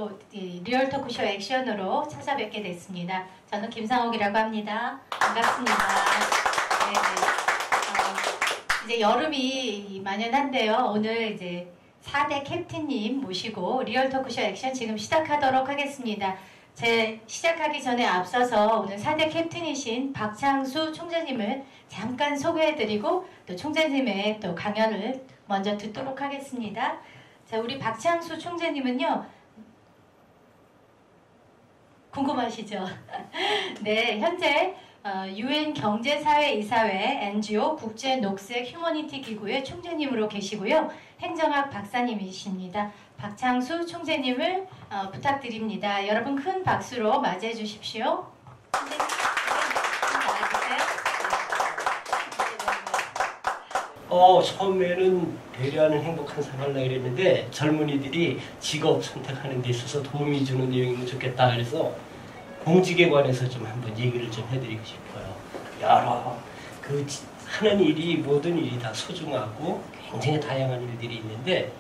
또 리얼 토크쇼 액션으로 찾아뵙게 됐습니다. 저는 김상옥이라고 합니다. 반갑습니다. 이제 여름이 만연한데요. 오늘 이제 4대 캡틴님 모시고 리얼 토크쇼 액션 지금 시작하도록 하겠습니다. 시작하기 전에 앞서서 오늘 4대 캡틴이신 박창수 총재님을 잠깐 소개해드리고 또 총재님의 또 강연을 먼저 듣도록 하겠습니다. 자, 우리 박창수 총재님은요, 궁금하시죠? 네, 현재 UN 경제사회이사회 NGO 국제녹색 휴머니티 기구의 총재님으로 계시고요. 행정학 박사님이십니다. 박창수 총재님을 부탁드립니다. 여러분 큰 박수로 맞이해 주십시오. 처음에는 배려하는 행복한 생활을 이랬는데 젊은이들이 직업 선택하는 데 있어서 도움이 주는 내용이면 좋겠다. 그래서 공직에 관해서 좀 한번 얘기를 좀 해드리고 싶어요. 여러 하는 일이 모든 일이 다 소중하고 굉장히 다양한 일들이 있는데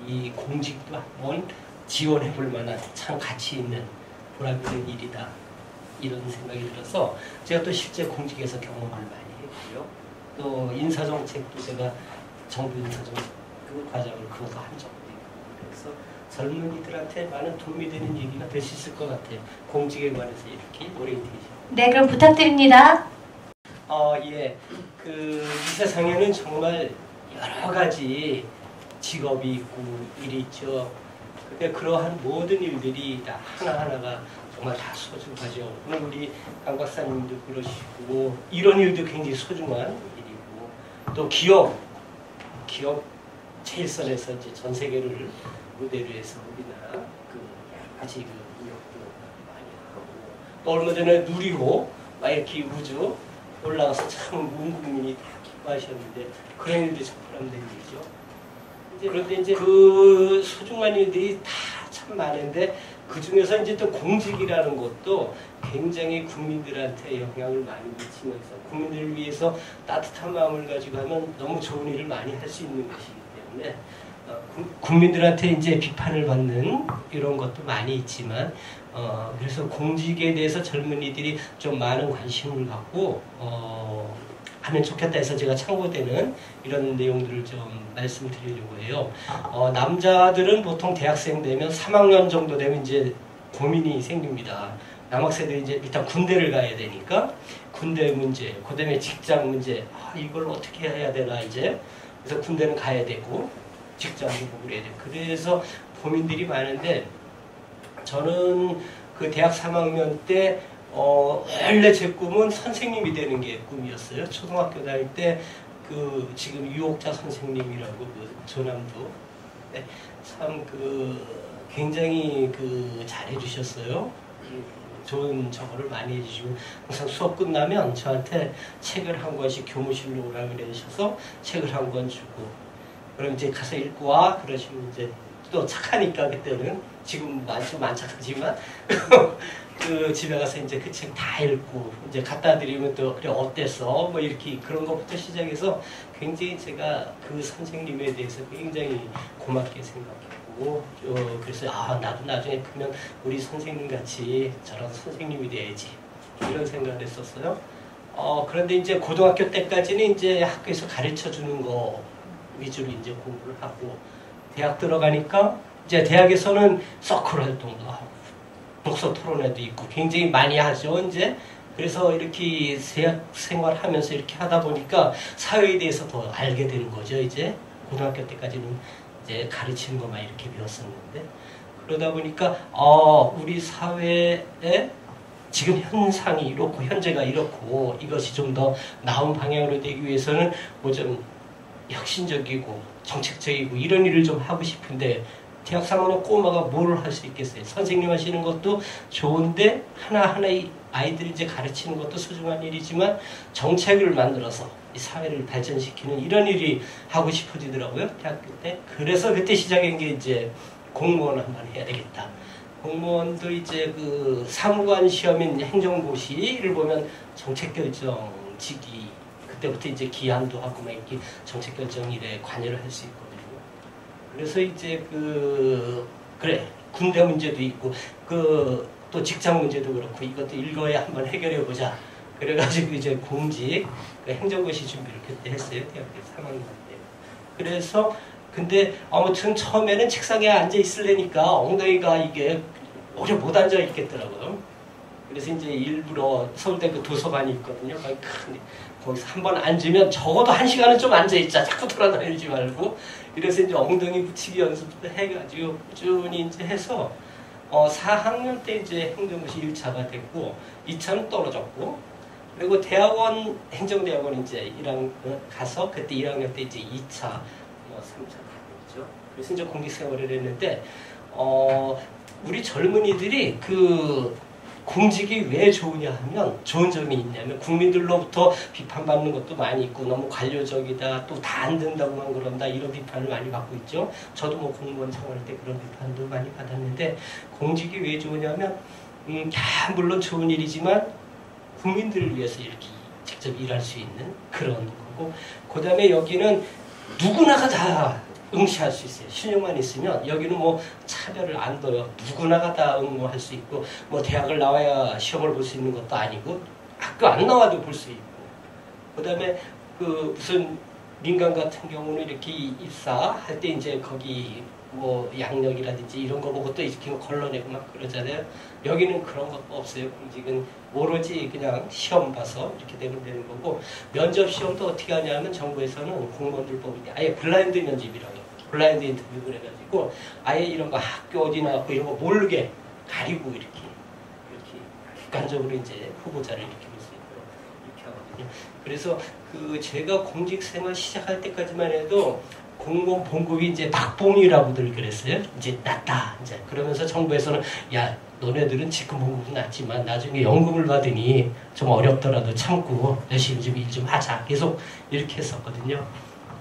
이 공직도 한번 지원해 볼 만한 참 가치 있는 보람 있는 일이다. 이런 생각이 들어서 제가 또 실제 공직에서 경험을 많이 했고요. 또 인사정책도 제가 정부 인사정책 과정을 그것도 한 적도 있고 그래서 젊은이들한테 많은 도움이 되는 얘기가 될 수 있을 것 같아요. 공직에 관해서 이렇게 오리엔테이션. 네, 그럼 부탁드립니다. 예. 이 세상에는 정말 여러 가지 직업이 있고 일이 있죠. 근데 그러한 모든 일들이 다 하나하나가 정말 다 소중하죠. 오늘 우리 강 박사님도 그러시고 이런 일도 굉장히 소중한 일이고 또 기업 제일선에서 이제 전 세계를 무대로 해서 우리나라 여러 가지 무역도 많이 하고 또 얼마 전에 누리호 막 이렇게 우주 올라가서 참 온 국민이 다 기뻐하셨는데 그런 일도 참 보람된 일이죠. 그런데 이제 그 소중한 일들이 다 참 많은데 그 중에서 이제 또 공직이라는 것도 굉장히 국민들한테 영향을 많이 미치면서 국민들을 위해서 따뜻한 마음을 가지고 하면 너무 좋은 일을 많이 할 수 있는 것이기 때문에 국민들한테 이제 비판을 받는 이런 것도 많이 있지만 그래서 공직에 대해서 젊은이들이 좀 많은 관심을 갖고 하면 좋겠다 해서 제가 참고되는 이런 내용들을 좀 말씀드리려고 해요. 남자들은 보통 대학생 되면 3학년 정도 되면 이제 고민이 생깁니다. 남학생들이 이제 일단 군대를 가야 되니까 군대 문제, 그다음에 직장 문제, 이걸 어떻게 해야 되나 이제 그래서 군대는 가야 되고 직장도 보고 그래야 되고 그래서 고민들이 많은데 저는 그 대학 3학년 때 원래 제 꿈은 선생님이 되는 게 꿈이었어요. 초등학교 다닐 때 지금 유옥자 선생님이라고 조남도 네, 참 굉장히 잘해 주셨어요. 좋은 저거를 많이 해주시고 항상 수업 끝나면 저한테 책을 한 권씩 교무실로 오라 그러셔서 책을 한 권 주고 그럼 이제 가서 읽고 와 그러시면 이제 또 착하니까 그때는 지금 좀 안 착하지만 집에 가서 이제 그 책 다 읽고 이제 갖다 드리면 또 그래 어땠어 뭐 이렇게 그런 것부터 시작해서 굉장히 제가 그 선생님에 대해서 굉장히 고맙게 생각했고 그래서 나도 나중에 크면 우리 선생님 같이 저런 선생님이 돼야지 이런 생각을 했었어요. 그런데 이제 고등학교 때까지는 이제 학교에서 가르쳐 주는 거 위주로 이제 공부를 하고 대학 들어가니까 이제 대학에서는 서클 활동도 하고 독서 토론회도 있고 굉장히 많이 하죠 이제. 그래서 이렇게 대학 생활하면서 이렇게 하다 보니까 사회에 대해서 더 알게 되는 거죠 이제. 고등학교 때까지는 이제 가르치는 것만 이렇게 배웠었는데 그러다 보니까 우리 사회에 지금 현상이 이렇고 현재가 이렇고 이것이 좀 더 나은 방향으로 되기 위해서는 뭐 좀 혁신적이고 정책적이고 이런 일을 좀 하고 싶은데 대학 3학년 꼬마가 뭘 할 수 있겠어요. 선생님 하시는 것도 좋은데 하나하나의 아이들이 이제 가르치는 것도 소중한 일이지만 정책을 만들어서 이 사회를 발전시키는 이런 일이 하고 싶어지더라고요. 대학교 때. 그래서 그때 시작한 게 이제 공무원 한번 해야 되겠다. 공무원도 이제 사무관 시험인 행정고시를 보면 정책결정직이 그때부터 이제 기한도 하고 막 이렇게 정책결정 일에 관여를 할 수 있거든요. 그래서 이제 그래 군대 문제도 있고 또 직장 문제도 그렇고 이것도 일거에 한번 해결해 보자. 그래가지고 이제 공직 행정고시 준비를 그때 했어요. 대학교 3학년 때. 그래서 근데 아무튼 처음에는 책상에 앉아 있으려니까 엉덩이가 이게 오래 못 앉아 있겠더라고요. 그래서 이제 일부러 서울대 그 도서관이 있거든요. 거기서 한번 앉으면 적어도 1시간은 좀 앉아 있자. 자꾸 돌아다니지 말고. 그래서 이제 엉덩이 붙이기 연습도 해가지고 꾸준히 이제 해서 4학년 때 이제 행정고시 1차가 됐고 2차는 떨어졌고 그리고 대학원 행정대학원 이제 1학년 가서 그때 1학년 때 이제 2차 3차 가고 있죠. 그래서 이제 공직생활을 했는데 우리 젊은이들이 그 공직이 왜 좋으냐 하면 좋은 점이 있냐면 국민들로부터 비판받는 것도 많이 있고 너무 관료적이다 또 다 안 된다고만 그런다 이런 비판을 많이 받고 있죠. 저도 뭐 공무원 생활할 때 그런 비판도 많이 받았는데 공직이 왜 좋으냐면 물론 좋은 일이지만 국민들을 위해서 이렇게 직접 일할 수 있는 그런 거고 그 다음에 여기는 누구나가 다 응시할 수 있어요. 실력만 있으면 여기는 뭐 차별을 안 둬요. 누구나가 다 응모할 수 있고 뭐 대학을 나와야 시험을 볼 수 있는 것도 아니고 학교 안 나와도 볼 수 있고 그 다음에 그 무슨 민간 같은 경우는 이렇게 입사할 때 이제 거기 뭐 양력이라든지 이런 거 보고 또 이렇게 걸러내고 막 그러잖아요. 여기는 그런 것도 없어요. 공직은 오로지 그냥 시험 봐서 이렇게 되면 되는 거고 면접 시험도 어떻게 하냐면 정부에서는 공무원들 뽑을 때 아예 블라인드 면접이라고 해요. 블라인드 인터뷰를 해가지고 아예 이런 거 학교 어디 나왔고 이런 거 모르게 가리고 이렇게 객관적으로 이제 후보자를 이렇게 볼 수 있도록 이렇게 하거든요. 그래서 그 제가 공직 생활 시작할 때까지만 해도 공무원 봉급이 이제 박봉이라고들 그랬어요. 이제 낮다. 이제 그러면서 정부에서는 야 너네들은 지금 봉급은 낮지만 나중에 연금을 받으니 좀 어렵더라도 참고 열심히 좀 일 좀 하자. 계속 이렇게 했었거든요.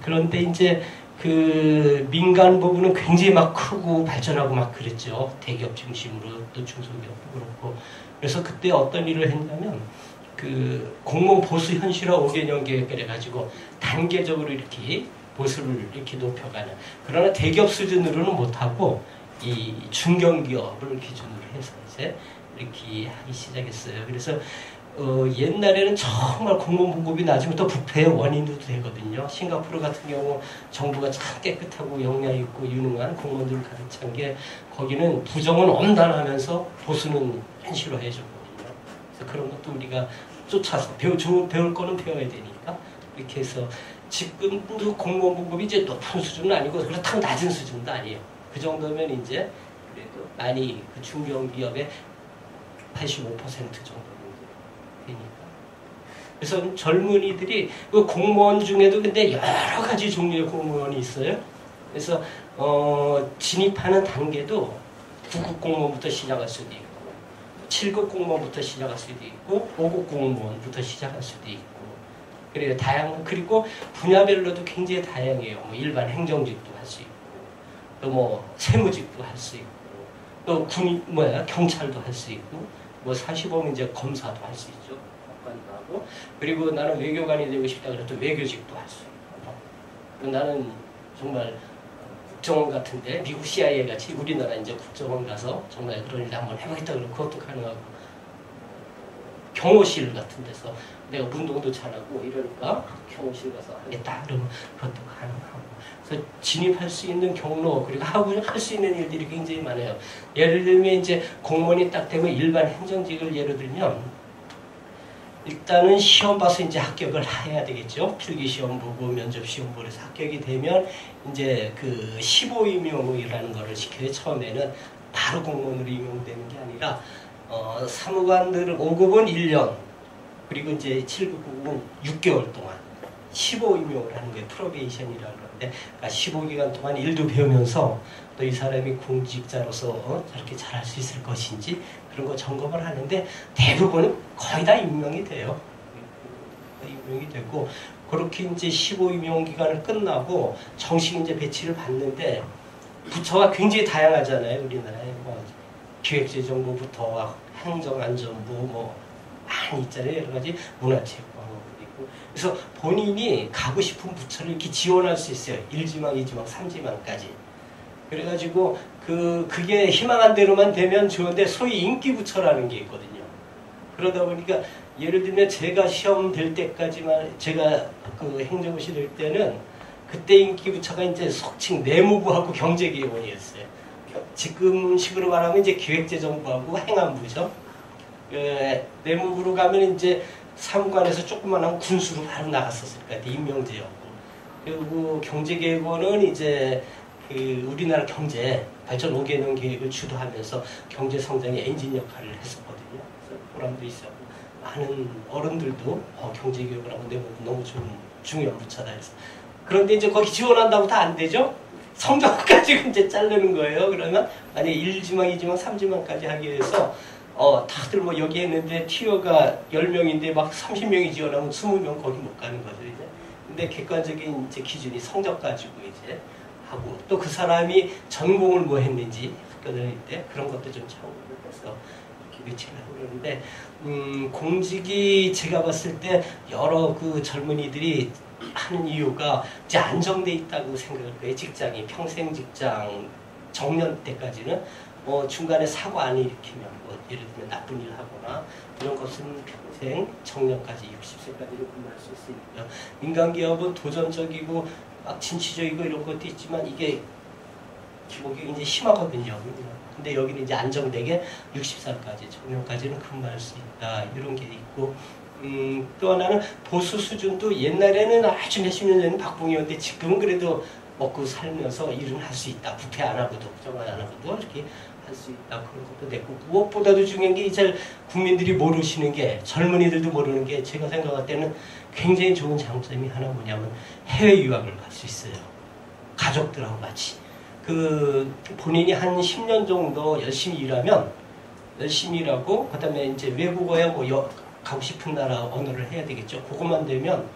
그런데 이제 그 민간 부분은 굉장히 막 크고 발전하고 막 그랬죠. 대기업 중심으로 또 중소기업도 그렇고. 그래서 그때 어떤 일을 했냐면 그 공무원 보수 현실화 5개년 계획을 해가지고 단계적으로 이렇게 보수를 이렇게 높여가는 그러나 대기업 수준으로는 못하고 이 중견기업을 기준으로 해서 이제 이렇게 하기 시작했어요. 그래서 옛날에는 정말 공무원 봉급이 낮으면 또 부패의 원인도 되거든요. 싱가포르 같은 경우 정부가 참 깨끗하고 역량 있고 유능한 공무원들을 가득 찬 게 거기는 부정은 엄단하면서 보수는 현실화해 줬거든요. 그래서 그런 것도 우리가 쫓아서 배울 거는 배워야 되니까 이렇게 해서 지금도 공무원 봉급이 이제 높은 수준은 아니고 그렇다고 낮은 수준도 아니에요. 그 정도면 이제 그래도 많이 그 중견기업의 85% 정도 되니까. 그래서 젊은이들이 그 공무원 중에도 근데 여러 가지 종류의 공무원이 있어요. 그래서 진입하는 단계도 9급 공무원부터 시작할 수도 있고 7급 공무원부터 시작할 수도 있고 5급 공무원부터 시작할 수도 있고 그래요. 그리고 분야별로도 굉장히 다양해요. 뭐 일반 행정직도 할 수 있고 또 뭐 세무직도 할 수 있고 또 경찰도 할 수 있고 뭐 사시보면 이제 검사도 할 수 있죠. 법관도 하고 그리고 나는 외교관이 되고 싶다 그래도 외교직도 할 수 있고 나는 정말 국정원 같은데 미국 CIA 같이 우리나라 이제 국정원 가서 정말 그런 일 한번 해보겠다 그러면 그것도 가능하고 경호실 같은 데서 내가 운동도 잘하고 이러니까 경호실 가서 하겠다 그러면 그것도 가능하고 그래서 진입할 수 있는 경로 그리고 할 수 있는 일들이 굉장히 많아요. 예를 들면 이제 공무원이 딱 되면 일반 행정직을 예를 들면 일단은 시험 봐서 이제 합격을 해야 되겠죠. 필기시험 보고 면접시험 보고 해서 합격이 되면 이제 그 15임용이라는 거를 시켜요. 처음에는 바로 공무원으로 임용되는 게 아니라 사무관들은 5급은 1년 그리고 이제 7급, 9급은 6개월 동안 15임용을 하는 게 프로베이션이라고 하는데 그러니까 15기간 동안 일도 배우면서 또 이 사람이 공직자로서 저렇게 잘할 수 있을 것인지 그런 거 점검을 하는데 대부분 거의 다 임명이 돼요. 임명이 되고 그렇게 이제 15임용 기간을 끝나고 정식 이제 배치를 받는데 부처가 굉장히 다양하잖아요. 우리나라에 뭐 기획재정부부터 행정안전부 뭐 많이 있잖아요. 여러 가지 문화체육관광부도 있고 그래서 본인이 가고 싶은 부처를 이렇게 지원할 수 있어요. 1지망, 2지망, 3지망까지. 그래가지고 그게 희망한 대로만 되면 좋은데 소위 인기부처라는 게 있거든요. 그러다 보니까 예를 들면 제가 시험 될 때까지만 제가 그 행정고시 될 때는 그때 인기부처가 이제 속칭 내무부하고 경제기획원이었어요. 지금 식으로 말하면 이제 기획재정부하고 행안부죠. 내무부로 가면 이제 사무관에서 조그만한 군수로 바로 나갔었을 것 같아요. 임명제였고. 그리고 경제계획원은 이제 그 우리나라 경제 발전 5개년 계획을 주도하면서 경제 성장의 엔진 역할을 했었거든요. 그래서 보람도 있었고 많은 어른들도 경제계획원하고 내무부 너무 중요한 부처다 해서. 그런데 이제 거기 지원한다고 다 안 되죠? 성적 가지고 이제 자르는 거예요. 그러면 만약에 1지망, 2지망, 3지망까지 하기 위해서 다들 뭐 여기 했는데 티어가 10명인데 막 30명이 지원하면 20명 거기 못 가는 거죠, 이제. 근데 객관적인 이제 기준이 성적 가지고 이제 하고 또 그 사람이 전공을 뭐 했는지 학교 다닐 때 그런 것도 좀 참고를 해서 이렇게 배치를 하고 그러는데 공직이 제가 봤을 때 여러 그 젊은이들이 하는 이유가 이제 안정돼 있다고 생각할 거예요. 직장이 평생 직장 정년 때까지는 중간에 사고 안 일으키면 뭐 예를 들면 나쁜 일 하거나 이런 것은 평생 정년까지 60세까지는 근무할 수 있으니까 민간기업은 도전적이고 막 진취적이고 이런 것도 있지만 이게 기복이 이제 심하거든요. 근데 여기는 이제 안정되게 60살까지 정년까지는 근무할 수 있다 이런 게 있고 또 하나는 보수 수준도 옛날에는 아주 몇십 년 전에 박봉이었는데 지금은 그래도 먹고 살면서 일은 할 수 있다. 부패 안 하고도 정말 안 하고도 이렇게 할 수 있다. 그런 것도 됐고 무엇보다도 중요한 게 잘 국민들이 모르시는 게 젊은이들도 모르는 게 제가 생각할 때는 굉장히 좋은 장점이 하나 뭐냐면 해외 유학을 갈 수 있어요. 가족들하고 같이. 본인이 한 10년 정도 열심히 일하면 열심히 일하고 그다음에 이제 외국어야 뭐 가고 싶은 나라 언어를 해야 되겠죠. 그것만 되면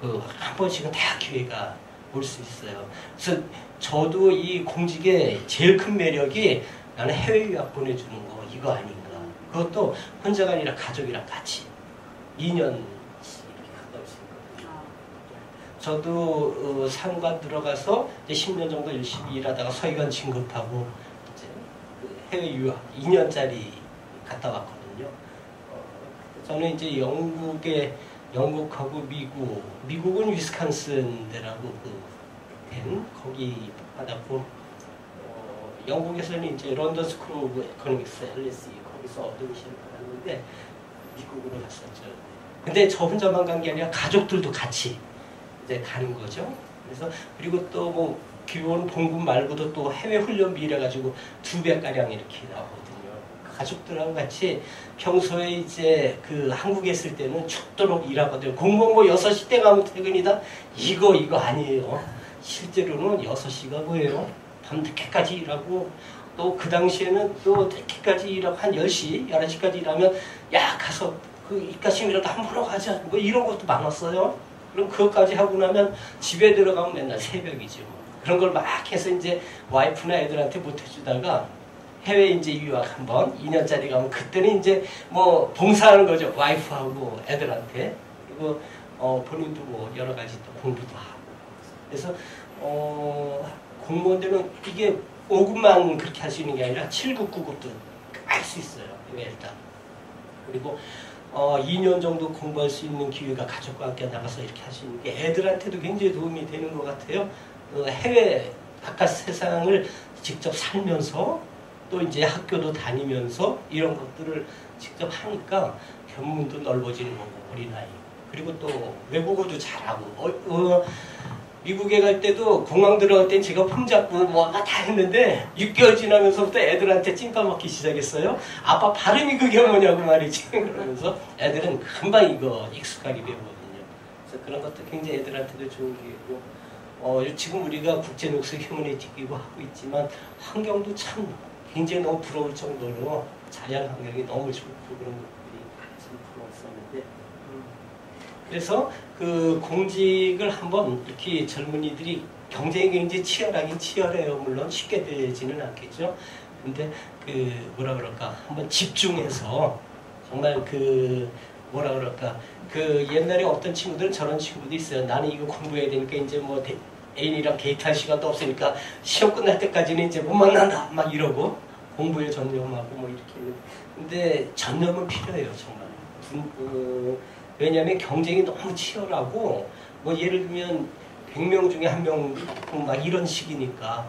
한 번씩은 다 기회가 올 수 있어요. 그래서 저도 이 공직의 제일 큰 매력이 나는 해외 유학 보내주는 거 이거 아닌가. 그것도 혼자가 아니라 가족이랑 같이 2년 이렇게 갔다 올 수 있거든요. 저도 상관 들어가서 이제 10년 정도 열심히 일하다가 서기관 진급하고 이제 해외 유학 2년짜리 갔다 왔거든요. 저는 이제 영국하고 미국은 위스콘신대라고 거기 받았고 영국에서는 이제 런던 스쿨 오브 에코노믹스 LSE 거기서 어드미션을 받았는데 미국으로 갔었죠. 근데 저 혼자만 간 게 아니라 가족들도 같이 이제 가는 거죠. 그래서 그리고 또 뭐 기본 봉급 말고도 또 해외 훈련비 이래 가지고 2배 가량 이렇게 나오거든요. 가족들하고 같이 평소에 이제 한국에 있을 때는 죽도록 일하거든요. 공무원 뭐 6시 때 가면 퇴근이다? 이거 아니에요. 실제로는 6시가 뭐예요? 밤늦게까지 일하고 또 그 당시에는 또 늦게까지 일하고 한 10시, 11시까지 일하면 야 가서 입가심이라도 한 번 하고 가자 뭐 이런 것도 많았어요. 그럼 그것까지 하고 나면 집에 들어가면 맨날 새벽이죠. 그런 걸 막 해서 이제 와이프나 애들한테 못 해주다가 해외 이제 유학 한번 2년짜리 가면 그때는 이제 뭐 봉사하는 거죠. 와이프하고 애들한테. 그리고 본인도 뭐 여러 가지 또 공부도 하고. 그래서 공무원들은 이게 5급만 그렇게 할 수 있는 게 아니라 7급, 9급도 할 수 있어요. 일단. 그리고 2년 정도 공부할 수 있는 기회가 가족과 함께 나가서 이렇게 할 수 있는 게 애들한테도 굉장히 도움이 되는 것 같아요. 해외 바깥 세상을 직접 살면서 또 이제 학교도 다니면서 이런 것들을 직접 하니까 견문도 넓어지는 거고 어린아이. 그리고 또 외국어도 잘하고 미국에 갈 때도 공항 들어갈 땐 제가 폼 잡고 뭐가 다 했는데 6개월 지나면서부터 애들한테 찐빵 먹기 시작했어요. 아빠 발음이 그게 뭐냐고 말이지. 그러면서 애들은 금방 이거 익숙하게 배우거든요. 그래서 그런 것도 굉장히 애들한테도 좋은 기회고 지금 우리가 국제녹색 휴머니티기고 하고 있지만 환경도 참 굉장히 너무 부러울 정도로 자연 환경이 너무 좋고 그런 것들이 참 부러웠었는데 그래서 공직을 한번 이렇게 젊은이들이 경쟁이 굉장히 치열하긴 치열해요. 물론 쉽게 되지는 않겠죠. 근데 뭐라 그럴까 한번 집중해서 정말 뭐라 그럴까 옛날에 어떤 친구들은 저런 친구도 있어요. 나는 이거 공부해야 되니까 이제 뭐 애인이랑 데이트할 시간도 없으니까 시험 끝날 때까지는 이제 못 만난다 막 이러고 공부에 전념하고 뭐 이렇게 했는데 근데 전념은 필요해요 정말. 왜냐하면 경쟁이 너무 치열하고 뭐 예를 들면 100명 중에 1명 막 이런 식이니까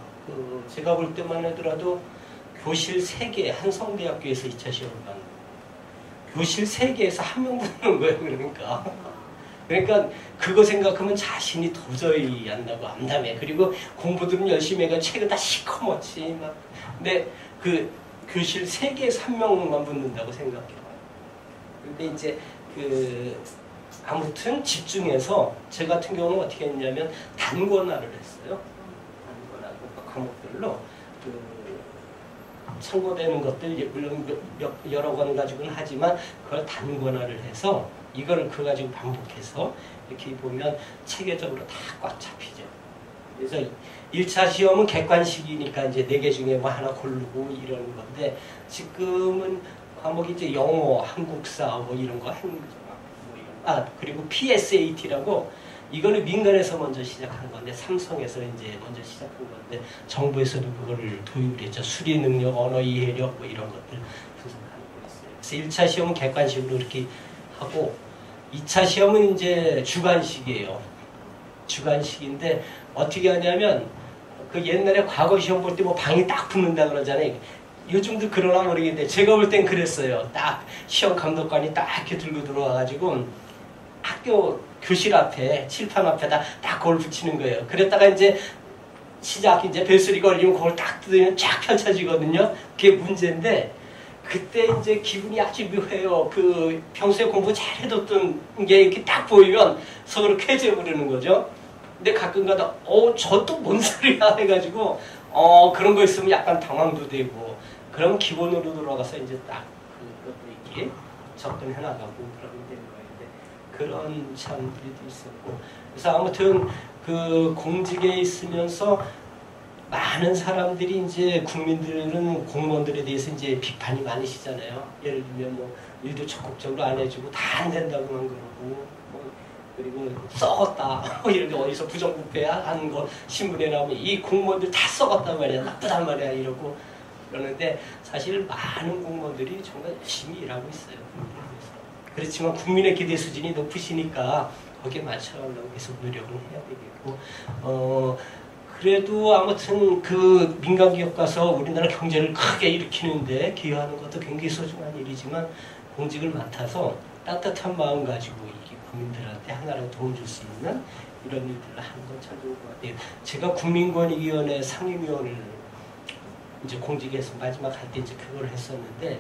제가 볼 때만 하더라도 교실 3개 한성대학교에서 2차 시험을 봤는데 교실 3개에서 1명 붙는 거예요. 그러니까 그거 생각하면 자신이 도저히 안 나고 암담해. 그리고 공부들은 열심히 해가 책은 다 시커멓지 막. 근데 그 교실 3개에서 1명만 붙는다고 생각해요. 근데 이제 아무튼 집중해서 제 같은 경우는 어떻게 했냐면 단권화를 했어요. 단권화 과목별로 참고되는 것들 물론 여러 권 가지고는 하지만 그걸 단권화를 해서 이거를 그거 가지고 반복해서 이렇게 보면 체계적으로 다 꽉 잡히죠. 그래서 1차 시험은 객관식이니까 이제 4개 중에 뭐 하나 고르고 이러는 건데 지금은 과목이 이제 영어, 한국사 뭐 이런 거 그리고 PSAT라고 이거는 민간에서 먼저 시작한 건데 삼성에서 이제 먼저 시작한 건데 정부에서도 그거를 도입을 했죠. 수리 능력, 언어 이해력 뭐 이런 것들 분석하고 있어요. 그래서 1차 시험은 객관식으로 이렇게 하고 2차 시험은 이제 주관식이에요. 주관식인데 어떻게 하냐면 그 옛날에 과거 시험 볼 때 뭐 방이 딱 붙는다 그러잖아요. 요즘도 그러나 모르겠는데 제가 볼 땐 그랬어요. 딱 시험 감독관이 딱 이렇게 들고 들어와가지고 학교 교실 앞에 칠판 앞에다 딱 그걸 붙이는 거예요. 그랬다가 이제 시작 이제 벨소리 걸리면 그걸 딱 뜯으면 쫙 펼쳐지거든요. 그게 문제인데 그때 이제 기분이 아주 묘해요. 그 평소에 공부 잘해뒀던 게 이렇게 딱 보이면 서로 쾌재 부르는 거죠. 근데 가끔가다 저 또 뭔 소리야 해가지고 그런 거 있으면 약간 당황도 되고 그럼 기본으로 돌아가서 이제 딱 그것도 이렇게 접근해 나가고 그러면 되는 거인데 그런 사람들이 있었고 그래서 아무튼 그 공직에 있으면서 많은 사람들이 이제 국민들은 공무원들에 대해서 이제 비판이 많으시잖아요. 예를 들면 뭐 일도 적극적으로 안 해주고 다 안 된다고만 그러고 그리고 썩었다 이런데 어디서 부정부패하는 거 신문에 나오면 이 공무원들 다 썩었단 말이야 나쁘단 말이야 이러고 그러는데 사실 많은 공무원들이 정말 열심히 일하고 있어요. 그렇지만 국민의 기대 수준이 높으시니까 거기에 맞춰가려고 계속 노력을 해야 되겠고 그래도 아무튼 그 민간기업 가서 우리나라 경제를 크게 일으키는데 기여하는 것도 굉장히 소중한 일이지만 공직을 맡아서 따뜻한 마음 가지고 이게 국민들한테 하나라도 도움 줄 수 있는 이런 일들을 하는 건 참 좋은 것 같아요. 제가 국민권익위원회 상임위원을 이제 공직에서 마지막 할 때 이제 그걸 했었는데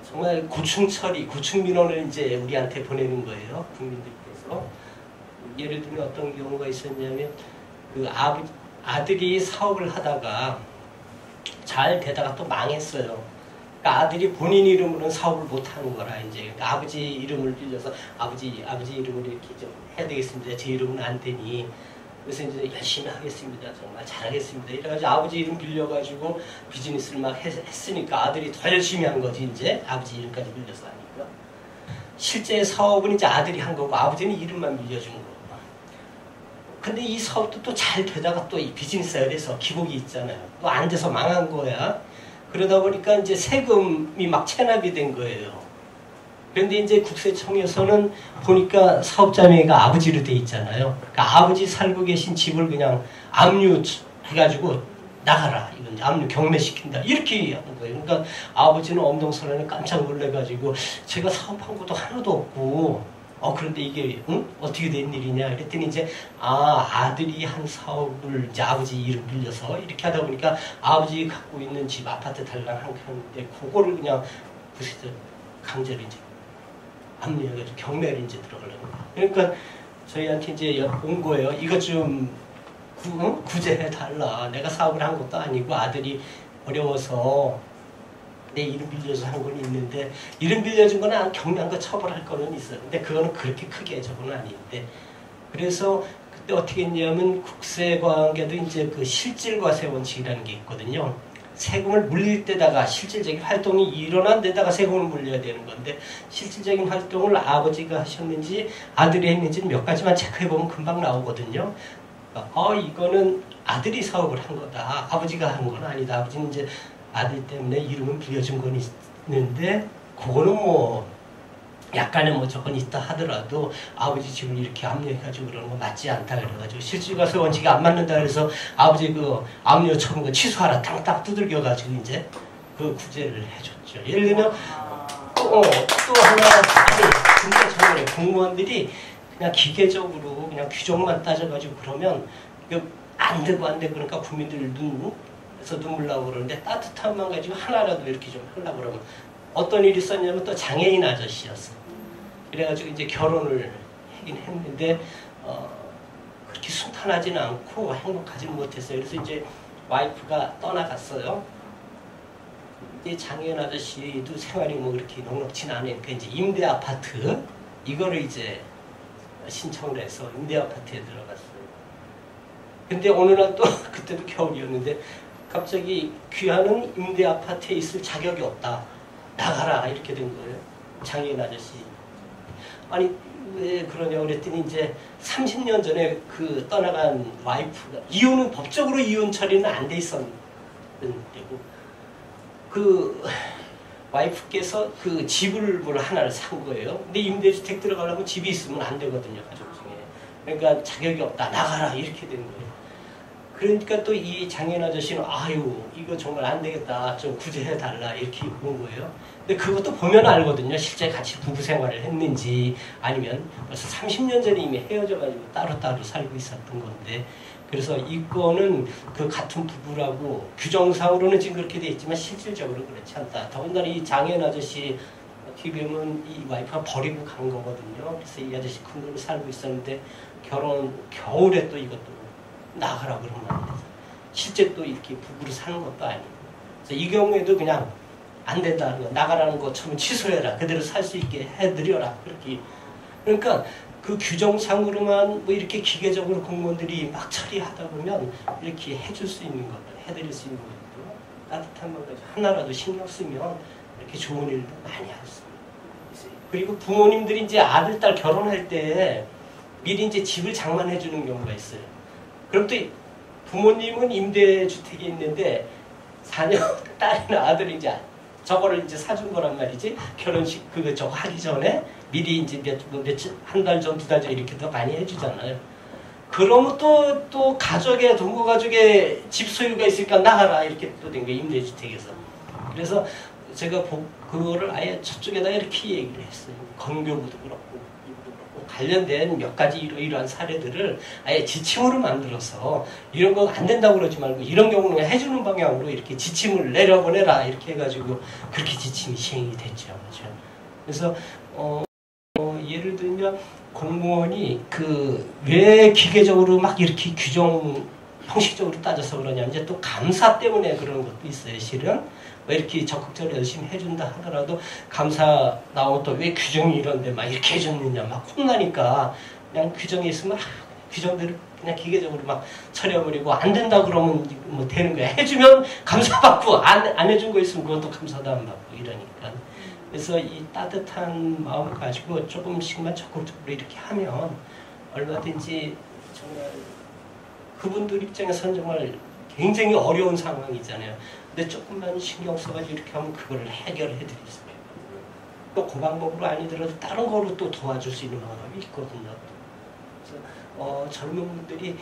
정말 고충 민원을 이제 우리한테 보내는 거예요. 국민들께서. 예를 들면 어떤 경우가 있었냐면 그 아들이 사업을 하다가 잘 되다가 또 망했어요. 그러니까 아들이 본인 이름으로는 사업을 못 하는 거라 이제 그러니까 아버지 이름을 빌려서 아버지 이름으로 이렇게 좀 해야 되겠습니다. 제 이름은 안 되니 그래서 이제 열심히 하겠습니다. 정말 잘하겠습니다. 이래가지고 아버지 이름 빌려가지고 비즈니스를 막 했으니까 아들이 더 열심히 한 거지 이제 아버지 이름까지 빌려서 하니까 실제 사업은 이제 아들이 한 거고 아버지는 이름만 빌려준 거고. 근데 이 사업도 또 잘 되다가 또 이 비즈니스에 대해서 기복이 있잖아요. 또 안 돼서 망한 거야. 그러다 보니까 이제 세금이 막 체납이 된 거예요. 그런데 이제 국세청에서는 보니까 사업자명의가 아버지로 돼 있잖아요. 그러니까 아버지 살고 계신 집을 그냥 압류해가지고 나가라. 이건 압류 경매시킨다. 이렇게 하는 거예요. 그러니까 아버지는 엄동설안에 깜짝 놀래가지고 제가 사업한 것도 하나도 없고 그런데 이게 어떻게 된 일이냐 그랬더니 이제 아들이 한 사업을 이제 아버지 이름 빌려서 이렇게 하다 보니까 아버지 갖고 있는 집 아파트 달랑 한 칸인데 그거를 그냥 강제로 이제 압류해가지고 경매를 이제 들어가려고. 그러니까 저희한테 이제 온 거예요. 이것 좀 구제해 달라. 내가 사업을 한 것도 아니고 아들이 어려워서 내 이름 빌려서 한 건 있는데 이름 빌려준 거는 경매한 거 처벌할 거는 있어요. 근데 그거는 그렇게 크게 저거는 아닌데 그래서 그때 어떻게 했냐면 국세관계도 이제 그 실질과세 원칙이라는 게 있거든요. 세금을 물릴 때다가 실질적인 활동이 일어난 데다가 세금을 물려야 되는 건데 실질적인 활동을 아버지가 하셨는지 아들이 했는지 몇 가지만 체크해보면 금방 나오거든요. 이거는 아들이 사업을 한 거다. 아버지가 한 건 아니다. 아버지는 이제 아들 때문에 이름은 빌려준 건 있는데 그거는 뭐 약간의 뭐 저건 있다 하더라도 아버지 집을 이렇게 압류해가지고 그러는 거 맞지 않다 그래가지고 실질과세 원칙이 안 맞는다 그래서 아버지 그 압류 처분 거 취소하라 땅딱 두들겨가지고 이제 그 구제를 해줬죠. 예를 들면 또 하나 근데 정말 공무원들이 그냥 기계적으로 그냥 규정만 따져가지고 그러면 이거 안 되고 그러니까 국민들 눈에서 눈물 나고 그러는데 따뜻함만 가지고 하나라도 이렇게 좀 하려고 그러면 어떤 일이 있었냐면 또 장애인 아저씨였어. 그래가지고 이제 결혼을 하긴 했는데 그렇게 순탄하지는 않고 행복하지는 못했어요. 그래서 이제 와이프가 떠나갔어요. 이제 장애인 아저씨도 생활이 뭐 그렇게 넉넉치는 않으니까 이제 임대 아파트 이거를 이제 신청을 해서 임대 아파트에 들어갔어요. 근데 어느 날 또 그때도 겨울이었는데 갑자기 귀하는 임대 아파트에 있을 자격이 없다. 나가라 이렇게 된 거예요. 장애인 아저씨. 아니 왜 그러냐 그랬더니 이제 30년 전에 그 떠나간 와이프가 이혼은 법적으로 이혼 처리는 안 돼 있었는데고 그 와이프께서 그 집을 뭘 하나를 산 거예요. 근데 임대주택 들어가려면 집이 있으면 안 되거든요, 가족 중에. 그러니까 자격이 없다, 나가라 이렇게 된 거예요. 그러니까 또 이 장애인 아저씨는 아유 이거 정말 안 되겠다, 좀 구제해 달라 이렇게 본 거예요. 근데 그것도 보면 알거든요. 실제 같이 부부 생활을 했는지 아니면 벌써 30년 전에 이미 헤어져가지고 따로따로 살고 있었던 건데 그래서 이거는 그 같은 부부라고 규정상으로는 지금 그렇게 돼 있지만 실질적으로 그렇지 않다. 더군다나 이 장애인 아저씨 어떻게 보면 이 와이프가 버리고 간 거거든요. 그래서 이 아저씨 큰 걸로 살고 있었는데 겨울에 또 이것도 나가라 그러면 안 되죠. 실제 또 이렇게 부부로 사는 것도 아니고. 그래서 이 경우에도 그냥 안 된다는 거, 나가라는 것처럼 취소해라. 그대로 살 수 있게 해드려라. 그렇게. 그러니까 그 규정상으로만 뭐 이렇게 기계적으로 공무원들이 막 처리하다 보면 이렇게 해줄 수 있는 것들, 해드릴 수 있는 것도 따뜻한 것 하나라도 신경 쓰면 이렇게 좋은 일도 많이 할 수 있어요. 그리고 부모님들이 이제 아들, 딸 결혼할 때 미리 이제 집을 장만해 주는 경우가 있어요. 그럼 또 부모님은 임대주택이 있는데 자녀, 딸이나 아들이 이제 저거를 이제 사준 거란 말이지. 결혼식 저거 하기 전에 미리 이제 한 달 전, 두 달 전 이렇게 더 많이 해주잖아요. 그러면 또 가족의, 동거 가족의 집 소유가 있으니까 나가라 이렇게 또 된 거예요. 임대주택에서. 그래서 제가 그거를 아예 저쪽에다 이렇게 얘기를 했어요. 건교부도 그렇고. 관련된 몇 가지 이러한 사례들을 아예 지침으로 만들어서 이런 거 안 된다고 그러지 말고 이런 경우는 해주는 방향으로 이렇게 지침을 내려보내라 이렇게 해가지고 그렇게 지침이 시행이 됐죠. 그렇죠? 그래서 예를 들면 공무원이 왜 기계적으로 막 이렇게 규정 형식적으로 따져서 그러냐 이제 또 감사 때문에 그런 것도 있어요. 실은 왜 이렇게 적극적으로 열심히 해준다 하더라도 감사 나오면 또 왜 규정이 이런데 막 이렇게 해줬느냐 막 혼나니까 그냥 규정이 있으면 규정대로 그냥 기계적으로 막 처리해버리고 안 된다 그러면 뭐 되는 거야. 해주면 감사받고 안 해준 거 있으면 그것도 감사도 안 받고 이러니까. 그래서 이 따뜻한 마음 가지고 조금씩만 적극적으로 이렇게 하면 얼마든지 정말 그분들 입장에서는 정말 굉장히 어려운 상황이잖아요. 근데 조금만 신경 써가지고 이렇게 하면 그걸 해결해 드릴 수 있어요. 또 그 방법으로 아니더라도 다른 거로 또 도와줄 수 있는 방법이 있거든요. 그래서 젊은 분들이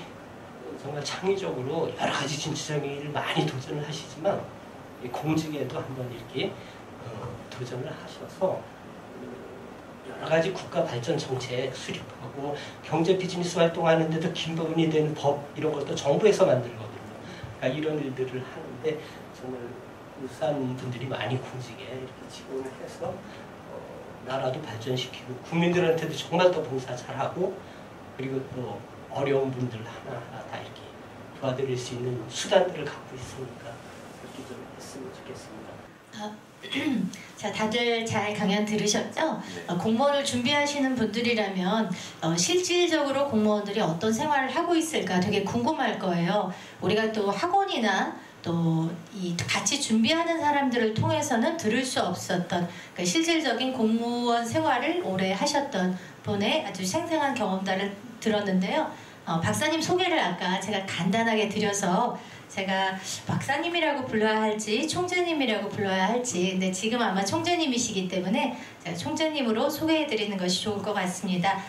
정말 창의적으로 여러 가지 진취적인 일을 많이 도전을 하시지만 공직에도 한번 이렇게 도전을 하셔서 여러 가지 국가 발전 정책 수립하고 경제 비즈니스 활동하는데도 기본이 되는 법 이런 것도 정부에서 만들거든요. 그러니까 이런 일들을 하는데 정말 울산 분들이 많이 공직에 이렇게 지원을 해서 나라도 발전시키고 국민들한테도 정말 더 봉사 잘하고 그리고 또 어려운 분들 하나하나 다 이렇게 도와드릴 수 있는 수단들을 갖고 있으니까 그렇게 좀 했으면 좋겠습니다. 자, 다들 잘 강연 들으셨죠? 공무원을 준비하시는 분들이라면 실질적으로 공무원들이 어떤 생활을 하고 있을까 되게 궁금할 거예요. 우리가 또 학원이나 또 이 같이 준비하는 사람들을 통해서는 들을 수 없었던 그러니까 실질적인 공무원 생활을 오래 하셨던 분의 아주 생생한 경험담을 들었는데요. 박사님 소개를 아까 제가 간단하게 드려서 제가 박사님이라고 불러야 할지 총재님이라고 불러야 할지, 근데 지금 아마 총재님이시기 때문에 제가 총재님으로 소개해드리는 것이 좋을 것 같습니다.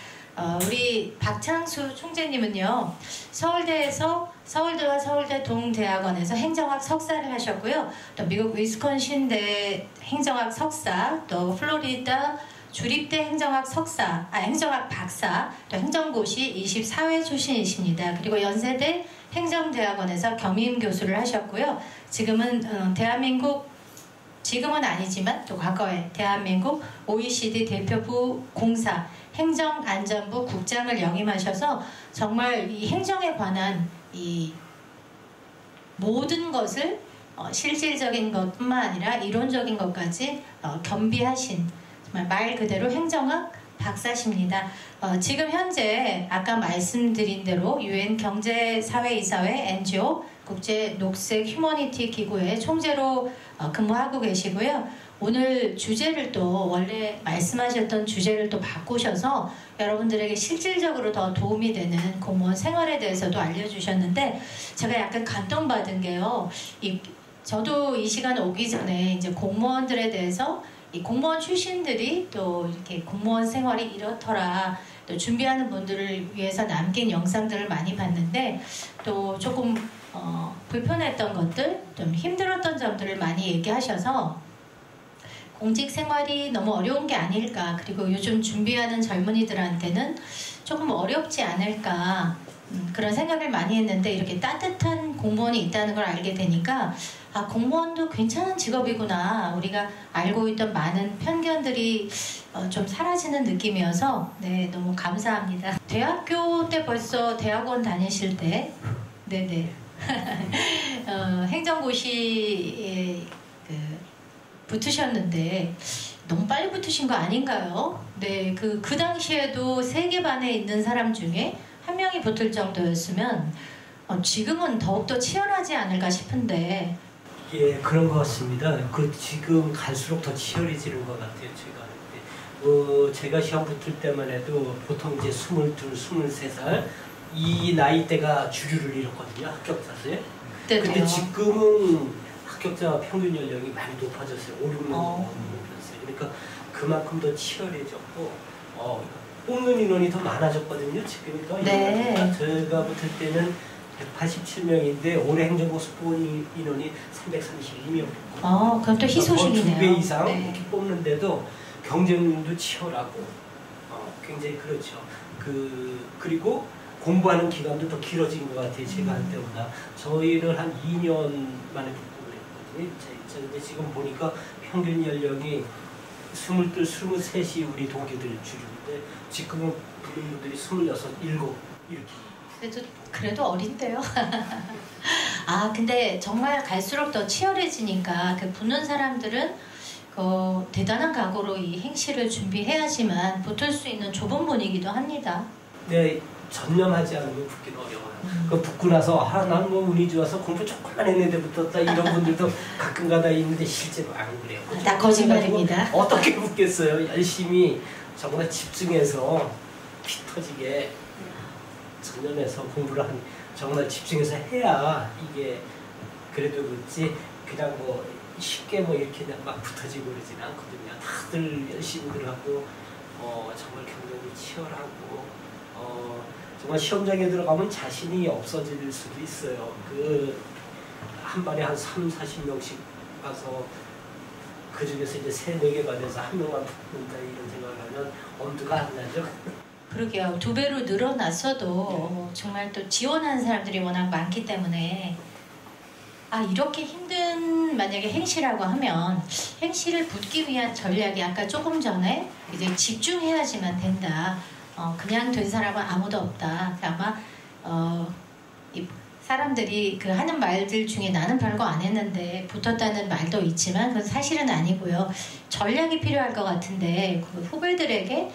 우리 박창수 총재님은요, 서울대에서 서울대와 서울대 동대학원에서 행정학 석사를 하셨고요. 또 미국 위스콘신대 행정학 석사, 또 플로리다 주립대 행정학 석사, 행정학 박사, 또 행정고시 24회 출신이십니다. 그리고 연세대 행정대학원에서 겸임 교수를 하셨고요. 지금은 대한민국, 지금은 아니지만 또 과거에 대한민국 OECD 대표부 공사 행정안전부 국장을 역임하셔서 정말 이 행정에 관한 이 모든 것을 실질적인 것뿐만 아니라 이론적인 것까지 겸비하신 정말 말 그대로 행정학 박사십니다. 지금 현재 아까 말씀드린 대로 UN 경제사회이사회 NGO 국제 녹색 휴머니티 기구의 총재로 근무하고 계시고요. 오늘 주제를 또 원래 말씀하셨던 주제를 또 바꾸셔서 여러분들에게 실질적으로 더 도움이 되는 공무원 생활에 대해서도 알려주셨는데, 제가 약간 감동받은 게요. 저도 이 시간 오기 전에 이제 공무원들에 대해서 이 공무원 출신들이 또 이렇게 공무원 생활이 이렇더라, 또 준비하는 분들을 위해서 남긴 영상들을 많이 봤는데, 또 조금 불편했던 것들, 좀 힘들었던 점들을 많이 얘기하셔서 공직 생활이 너무 어려운 게 아닐까, 그리고 요즘 준비하는 젊은이들한테는 조금 어렵지 않을까, 그런 생각을 많이 했는데, 이렇게 따뜻한 공무원이 있다는 걸 알게 되니까 공무원도 괜찮은 직업이구나, 우리가 알고 있던 많은 편견들이 좀 사라지는 느낌이어서 네, 너무 감사합니다. 대학교 때 벌써 대학원 다니실 때 네네 행정고시에 붙으셨는데 너무 빨리 붙으신 거 아닌가요? 네, 그 당시에도 세계 반에 있는 사람 중에 한 명이 붙을 정도였으면 지금은 더욱더 치열하지 않을까 싶은데. 예, 그런 것 같습니다. 지금 갈수록 더 치열해지는 것 같아요. 제가 시험 붙을 때만 해도 보통 이제 22, 23살 이 나이대가 주류를 이뤘거든요. 합격자수에. 근데 지금은 합격자 평균 연령이 많이 높아졌어요. 5, 6년 높아졌어요. 그러니까 그만큼 더 치열해졌고 뽑는 인원이 더 많아졌거든요. 지금. 네. 제가 붙을 때는 187명인데 올해 행정고시 뽑은 인원이 332명. 그럼 또 희소식이네요. 2배 이상 네. 이렇게 뽑는데도 경쟁도 치열하고 굉장히 그렇죠. 그리고 공부하는 기간도 더 길어진 것 같아요. 제가 할 때보다. 저희는 한 2년 만에 붙고 그랬거든요. 근데 지금 보니까 평균 연령이 22, 23이 우리 동기들 주류인데 지금은 붙는 분들이 26, 7 이렇게. 그래도 어린데요. 근데 정말 갈수록 더 치열해지니까 붙는 사람들은 대단한 각오로 이 행시를 준비해야지만 붙을 수 있는 좁은 문이기도 합니다. 네, 전념하지 않으면 붙기는 어려워요. 붙고 나서 난 뭐 운이 좋아서 공부 조금만 했는데 붙었다 이런 분들도 가끔가다 있는데 실제로 안 그래요. 다 거짓말입니다. 어떻게 붙겠어요? 열심히 정말 집중해서 피 터지게 전념해서 공부를 정말 집중해서 해야 이게 그래도 그렇지 그냥 뭐 쉽게 뭐 이렇게 막 붙어지고 그러지는 않거든요. 다들 열심히들 하고 정말 경쟁이 치열하고 정말 시험장에 들어가면 자신이 없어질 수도 있어요. 한 번에 한 3, 40명씩 가서 그 중에서 이제 3, 4개 반에서 한 명만 붙는다 이런 생각을 하면 엄두가 안 나죠. 그러게요. 2배로 늘어났어도 정말 또 지원하는 사람들이 워낙 많기 때문에 이렇게 힘든 만약에 행시라고 하면 행시를 붙기 위한 전략이 아까 조금 전에 이제 집중해야지만 된다. 그냥 된 사람은 아무도 없다. 아마 이 사람들이 하는 말들 중에 나는 별거 안 했는데 붙었다는 말도 있지만 그건 사실은 아니고요. 전략이 필요할 것 같은데 후배들에게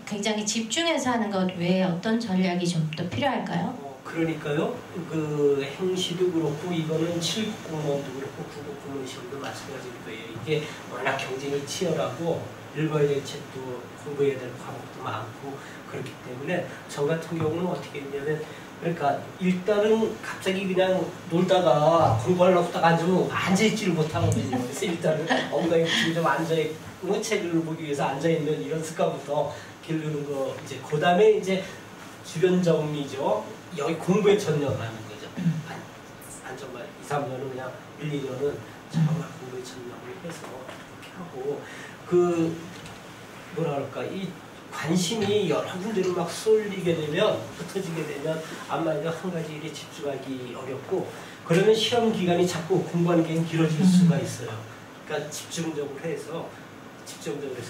굉장히 집중해서 하는 것 외에 어떤 전략이 좀 더 필요할까요? 그러니까요. 행시도 그렇고 이거는 7급 공무원도 그렇고 9급 공무원 시험도 마찬가지일 거예요. 이게 워낙 경쟁이 치열하고 읽어야 될 책도 공부해야 될 과목도 많고 그렇기 때문에 저 같은 경우는 어떻게 했냐면 그러니까 일단은 갑자기 그냥 놀다가 공부하려고 딱 앉으면 앉아있지를 못하거든요. 그래서 일단은 엉덩이 붙이고 좀 앉아있고 책을 보기 위해서 앉아있는 이런 습관부터 기르는 거 이제 그 다음에 이제 주변 정리죠. 여기 공부에 전념하는 거죠. 한 정말 2, 3년은 그냥 1, 2년은 정말 공부에 전념을 해서 이렇게 하고 그 뭐라 그럴까 이 관심이 여러 군데로 막 쏠리게 되면 흩어지게 되면 아마 한 가지 일에 집중하기 어렵고 그러면 시험 기간이 자꾸 공부하는 게 길어질 수가 있어요. 그러니까 집중적으로 해서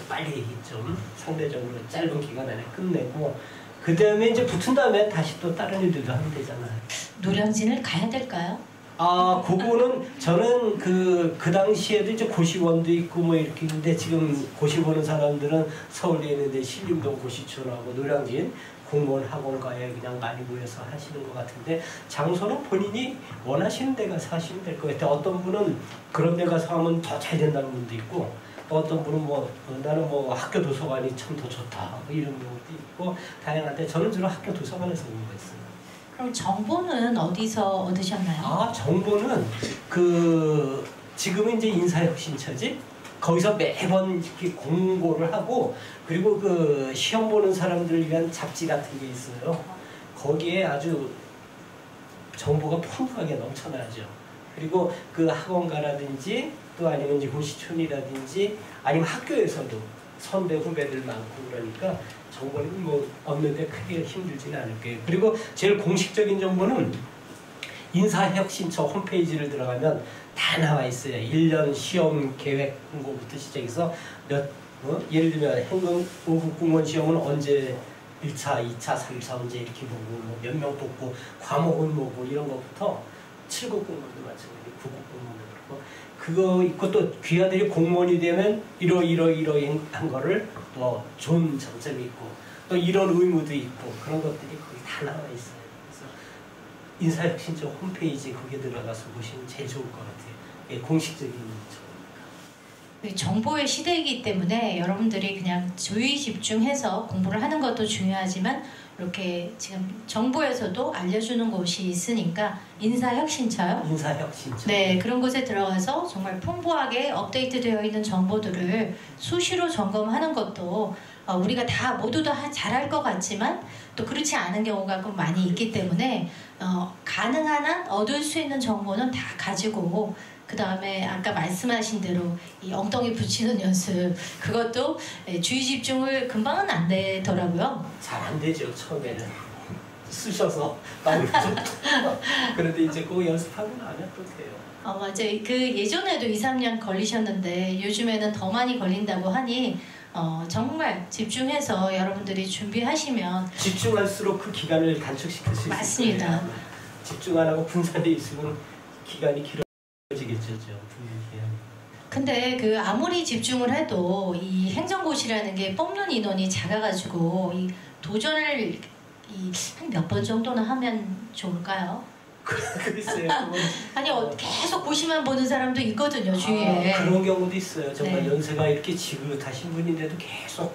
빨리 좀 상대적으로 짧은 기간 안에 끝내고 그 다음에 이제 붙은 다음에 다시 또 다른 일들도 하면 되잖아요. 노량진을 가야 될까요? 아, 그거는 저는 그 당시에도 이제 고시원도 있고 뭐 이렇게 있는데 지금 고시 보는 사람들은 서울에 있는데 신림동 고시촌하고 노량진 공무원 학원가에 그냥 많이 모여서 하시는 것 같은데 장소는 본인이 원하시는 데 가서 하시면 될 것 같아요. 어떤 분은 그런 데 가서 하면 더 잘 된다는 분도 있고 어떤 분은 뭐 나는 뭐 학교 도서관이 참 더 좋다 이런 경우도 있고 다양한데 저는 주로 학교 도서관에서 공부했어요. 그럼 정보는 어디서 얻으셨나요? 아, 정보는 그 지금은 이제 인사혁신처지 거기서 매번 이렇게 공고를 하고 그리고 그 시험 보는 사람들을 위한 잡지 같은 게 있어요. 거기에 아주 정보가 풍부하게 넘쳐나죠. 그리고 그 학원가라든지 또 아니면 이제 고시촌이라든지 아니면 학교에서도 선배 후배들 많고 그러니까 정보는 뭐 얻는데 크게 힘들지는 않을 거예요. 그리고 제일 공식적인 정보는 인사혁신처 홈페이지를 들어가면 다 나와 있어요. 1년 시험 계획 공고부터 시작해서 예를 들면 행정 5급 공무원 시험은 언제 1차, 2차, 3차 언제 이렇게 보고 뭐 몇 명 뽑고 과목은 뭐고 이런 것부터 7급 공무원도 마찬가지고 9급 공무원도 그렇고 그거 있고 또 귀하들이 공무원이 되면 이러한 거를 또 좋은 장점이 있고 또 이런 의무도 있고 그런 것들이 거기 다 나와 있어요. 그래서 인사혁신처 홈페이지 거기에 들어가서 보시면 제일 좋을 것 같아요. 예, 공식적인 정보니까. 정보의 시대이기 때문에 여러분들이 그냥 주의 집중해서 공부를 하는 것도 중요하지만 이렇게 지금 정부에서도 알려주는 곳이 있으니까 인사혁신처요? 인사혁신처. 네, 그런 곳에 들어가서 정말 풍부하게 업데이트되어 있는 정보들을 수시로 점검하는 것도 우리가 다 모두 다 잘할 것 같지만 또 그렇지 않은 경우가 좀 많이 있기 때문에 가능한 한 얻을 수 있는 정보는 다 가지고 그 다음에 아까 말씀하신 대로 이 엉덩이 붙이는 연습 그것도 주의 집중을 금방은 안 되더라고요. 잘 안 되죠 처음에는 쓰셔서 많이 그런데 이제 그거 연습하고 나면 또 돼요. 맞아요. 그 예전에도 2, 3년 걸리셨는데 요즘에는 더 많이 걸린다고 하니 정말 집중해서 여러분들이 준비하시면 집중할수록 그 기간을 단축시킬 수 있어요. 맞습니다. 집중 안 하고 분산돼 있으면 기간이 길어지겠죠. 근데 그 아무리 집중을 해도 이 행정고시라는 게 뽑는 인원이 작아가지고 이 도전을 한 몇 번 정도는 하면 좋을까요? 글쎄요. 아니 계속 고시만 보는 사람도 있거든요 주위에. 그런 경우도 있어요. 정말 네. 연세가 이렇게 지긋하신 분인데도 계속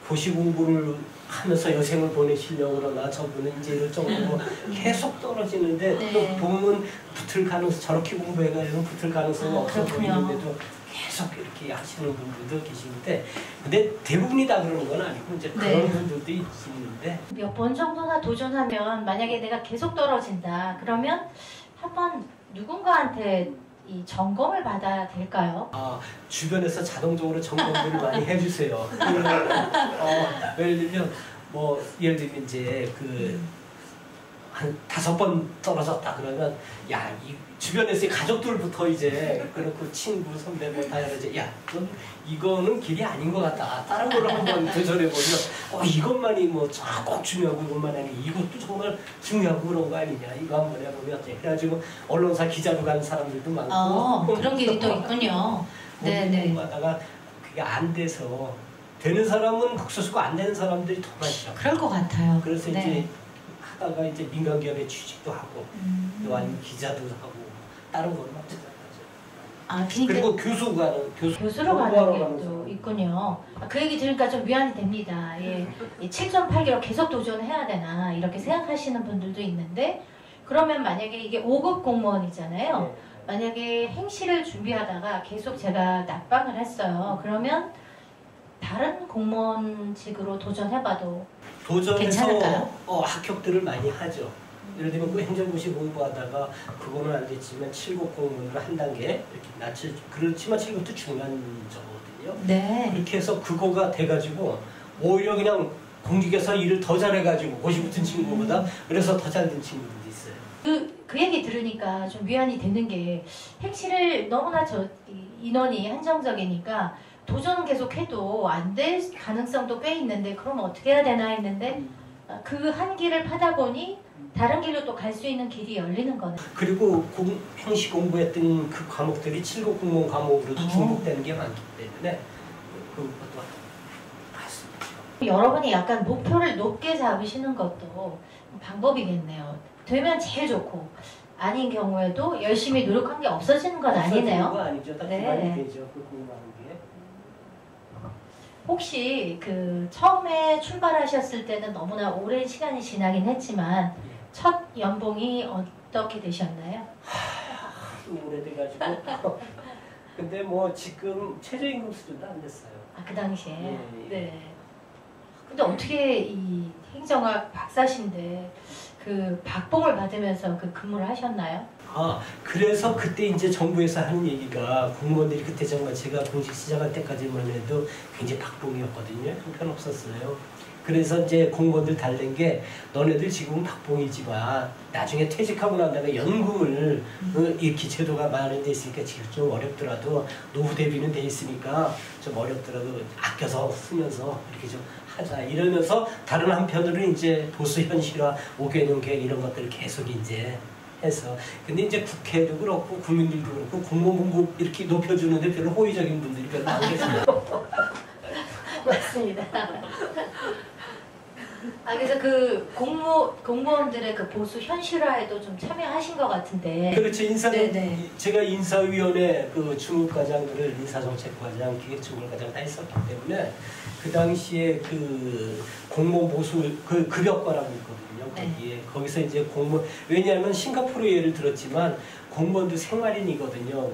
고시 공부를 하면서 여생을 보내시려고 그러나 저분은 이제 이럴 정도로 계속 떨어지는데 네. 또 보면 붙을 가능성 저렇게 공부해가지고 붙을 가능성이 없어 보이는데도 계속 이렇게 하시는 분들도 계시는데 근데 대부분이 다 그러는 건 아니고 이제 그런 네. 분들도 있는데 몇 번 정도나 도전하면 만약에 내가 계속 떨어진다 그러면 한번 누군가한테 이 점검을 받아야 될까요? 주변에서 자동적으로 점검들을 많이 해주세요. 예를 들면 예를 들면 이제 한 5번 떨어졌다 그러면 이 주변에서 가족들부터 이제 그렇고 친구 선배 다 이러지 넌 이거는 길이 아닌 것 같다 다른 걸로 한번 도전해보면 이것만이 꼭 중요하고 이것만 아니 이것도 정말 중요하고 그런 거 아니냐 이거 한번 해보면 그래가지고 언론사 기자로 가는 사람들도 많고 그런 길이 또 있군요. 네네. 하다가 그게 안 돼서 되는 사람은 국수수고 안 되는 사람들이 더 많죠. 그럴 것 같아요. 그래서 네. 이제 하다가 이제 민간기업에 취직도 하고 또 아니면 기자도 하고 다른 거는 마찬가지죠. 아, 그러니까 그리고 교수로 교수로 가는 가는 게 또 사람. 있군요. 아, 그 얘기 들으니까 좀 위안이 됩니다. 예, 7.8기로 계속 도전해야 되나 이렇게 생각하시는 분들도 있는데 그러면 만약에 이게 5급 공무원이잖아요. 네. 만약에 행시를 준비하다가 계속 제가 낙방을 했어요. 그러면 다른 공무원직으로 도전해봐도 도전해서 괜찮을까요? 합격들을 많이 하죠. 예를 들면 그 행정고시 공부하다가 그거는 안 됐지만 7급 공무원으로 한 단계 이렇게 낮춰 그렇지만 7급도 중요한 저거거든요. 네. 그렇게 해서 그거가 돼가지고 오히려 그냥 공직에서 일을 더 잘해가지고 고시 붙은 친구보다 그래서 더 잘 된 친구들도 있어요. 그 얘기 들으니까 좀 위안이 되는 게 행시를 너무나 인원이 한정적이니까 도전 계속해도 안 될 가능성도 꽤 있는데 그럼 어떻게 해야 되나 했는데 그 한 길을 파다 보니 다른 길로 또 갈 수 있는 길이 열리는 거네. 그리고 행시 공부했던 그 과목들이 7급 공무원 과목으로도 중복되는 게 많기 때문에 그것도 맞습니다. 여러분이 약간 목표를 높게 잡으시는 것도 방법이겠네요. 되면 제일 좋고 아닌 경우에도 열심히 노력한 게 없어지는 건 아니네요. 거 아니죠. 다 네. 기반이 되죠. 그 공부하는 게. 혹시 그 처음에 출발하셨을 때는 너무나 오랜 시간이 지나긴 했지만 첫 연봉이 어떻게 되셨나요? 좀 오래돼가지고. 근데 뭐 지금 최저임금 수준도 안 됐어요. 아, 그 당시에. 예. 네. 근데 어떻게 이 행정학 박사신데 그 박봉을 받으면서 그 근무를 하셨나요? 그래서 그때 이제 정부에서 하는 얘기가 공무원들이 그때 정말 제가 공직 시작할 때까지만 해도 굉장히 박봉이었거든요. 형편없었어요. 그래서 이제 공무원들 달랜 게 너네들 지금은 박봉이지만 나중에 퇴직하고 난 다음에 연금을 이렇게 제도가 많은 데 있으니까 지금 좀 어렵더라도 노후 대비는 돼 있으니까 좀 어렵더라도 아껴서 쓰면서 이렇게 좀 하자 이러면서 다른 한편으로는 이제 보수 현실화 5개년 계획 이런 것들을 계속 이제 해서 근데 이제 국회도 그렇고 국민들도 그렇고 공무원 봉급 이렇게 높여주는데 별로 호의적인 분들이 별로 안 계세요. 맞습니다. 그래서 그 공무원들의 그 보수 현실화에도 좀 참여하신 것 같은데. 그렇죠. 네네. 제가 인사위원회 그 주무과장들을 인사정책과장, 기획총괄과장 다 했었기 때문에 그 당시에 그 공무원 보수 그 급여과라고 있거든요. 거기에 거기서 이제 왜냐하면 싱가포르 예를 들었지만 공무원도 생활인이거든요.